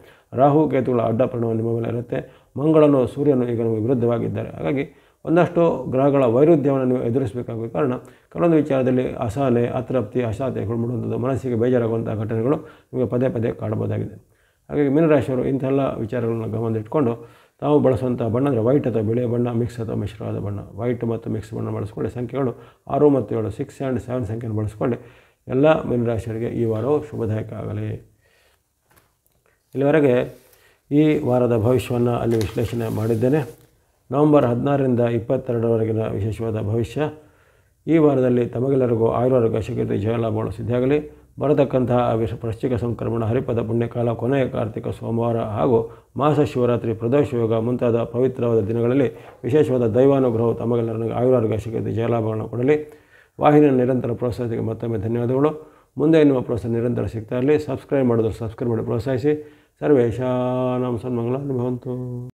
ರಾಹು ಕೇತುಗಳ ಅಡ್ಡ ಪರಿಣಾಮ ನಿಮ್ಮ ಮೇಲೆ ಇರುತ್ತೆ. ಮಂಗಳನು ಸೂರ್ಯನು ಈಗ ನಿಮಗೆ ವಿರುದ್ಧವಾಗಿದ್ದಾರೆ. ಹಾಗಾಗಿ ಒಂದಷ್ಟು ಗ್ರಹಗಳ ವೈರುಧ್ಯವನ್ನು ನೀವು ಎದುರಿಸಬೇಕಾಗುವ ಕಾರಣ ಕೆಲವೊಂದು ವಿಚಾರದಲ್ಲಿ ಅಸಹನೆ, ಅತೃಪ್ತಿ, ಅಸಹತೆಗಳು ಮೂಡುವಂಥದ್ದು, ಮನಸ್ಸಿಗೆ ಬೇಜಾರಾಗುವಂಥ ಘಟನೆಗಳು ನಿಮಗೆ ಪದೇ ಪದೇ ಕಾಣಬಹುದಾಗಿದೆ. ಹಾಗಾಗಿ ಮೀನರಾಶಿಯವರು ಇಂಥೆಲ್ಲ ವಿಚಾರಗಳನ್ನು ಗಮನದಲ್ಲಿಟ್ಕೊಂಡು ತಾವು ಬಳಸುವಂಥ ಬಣ್ಣ ಅಂದರೆ ವೈಟ್ ಅಥವಾ ಬಿಳಿಯ ಬಣ್ಣ, ಮಿಕ್ಸ್ ಅಥವಾ ಮಿಶ್ರವಾದ ಬಣ್ಣ, ವೈಟ್ ಮತ್ತು ಮಿಕ್ಸ್ ಬಣ್ಣ ಬಳಸ್ಕೊಳ್ಳಿ. ಸಂಖ್ಯೆಗಳು 6 ಮತ್ತು 7, 6 ಆ್ಯಂಡ್ 7 ಸಂಖ್ಯೆಯನ್ನು ಬಳಸ್ಕೊಂಡು ಎಲ್ಲ ಮೀನರಾಶಿಯವರಿಗೆ ಈ ವಾರವು ಶುಭದಾಯಕ ಆಗಲಿ. ಇಲ್ಲಿವರೆಗೆ ಈ ವಾರದ ಭವಿಷ್ಯವನ್ನು ಅಲ್ಲಿ ವಿಶ್ಲೇಷಣೆ ಮಾಡಿದ್ದೇನೆ. ನವೆಂಬರ್ 16ರಿಂದ 22ರವರೆಗಿನ ವಿಶೇಷವಾದ ಭವಿಷ್ಯ. ಈ ವಾರದಲ್ಲಿ ತಮಗೆಲ್ಲರಿಗೂ ಆಯುರಾರೋಗ್ಯ ಶಕ್ತಿ ಜಯಲಾಭಗಳು ಸಿದ್ಧಿಯಾಗಲಿ. ಬರತಕ್ಕಂತಹ ವೃಶ್ಚಿಕ ಸಂಕ್ರಮಣ, ಹರಿಪದ ಪುಣ್ಯಕಾಲ, ಕೊನೆಯ ಕಾರ್ತಿಕ ಸೋಮವಾರ ಹಾಗೂ ಮಾಸ ಶಿವರಾತ್ರಿ, ಪ್ರದೋಷ ಯೋಗ ಮುಂತಾದ ಪವಿತ್ರವಾದ ದಿನಗಳಲ್ಲಿ ವಿಶೇಷವಾದ ದೈವಾನುಗ್ರಹವು ತಮಗೆಲ್ಲರಿಗೂ ಆಯುರಾರೋಗ್ಯ ಶಕ್ತಿ ಜಯಲಾಭಗಳನ್ನು ಕೊಡಲಿ. ವಾಹಿನಿಯ ನಿರಂತರ ಪ್ರೋತ್ಸಾಹಕ್ಕೆ ಮತ್ತೊಮ್ಮೆ ಧನ್ಯವಾದಗಳು. ಮುಂದೆ ನಿಮ್ಮ ಪ್ರೋತ್ಸಾಹ ನಿರಂತರ ಸಿಗ್ತಾ ಇರಲಿ. ಸಬ್ಸ್ಕ್ರೈಬ್ ಮಾಡೋದು ಸಬ್ಸ್ಕ್ರೈಬ್ ಮಾಡಿ ಪ್ರೋತ್ಸಾಹಿಸಿ. ಸರ್ವೇಶಾನಾಂ ಸನ್ಮಂಗಳಾನಿ ಭವಂತು.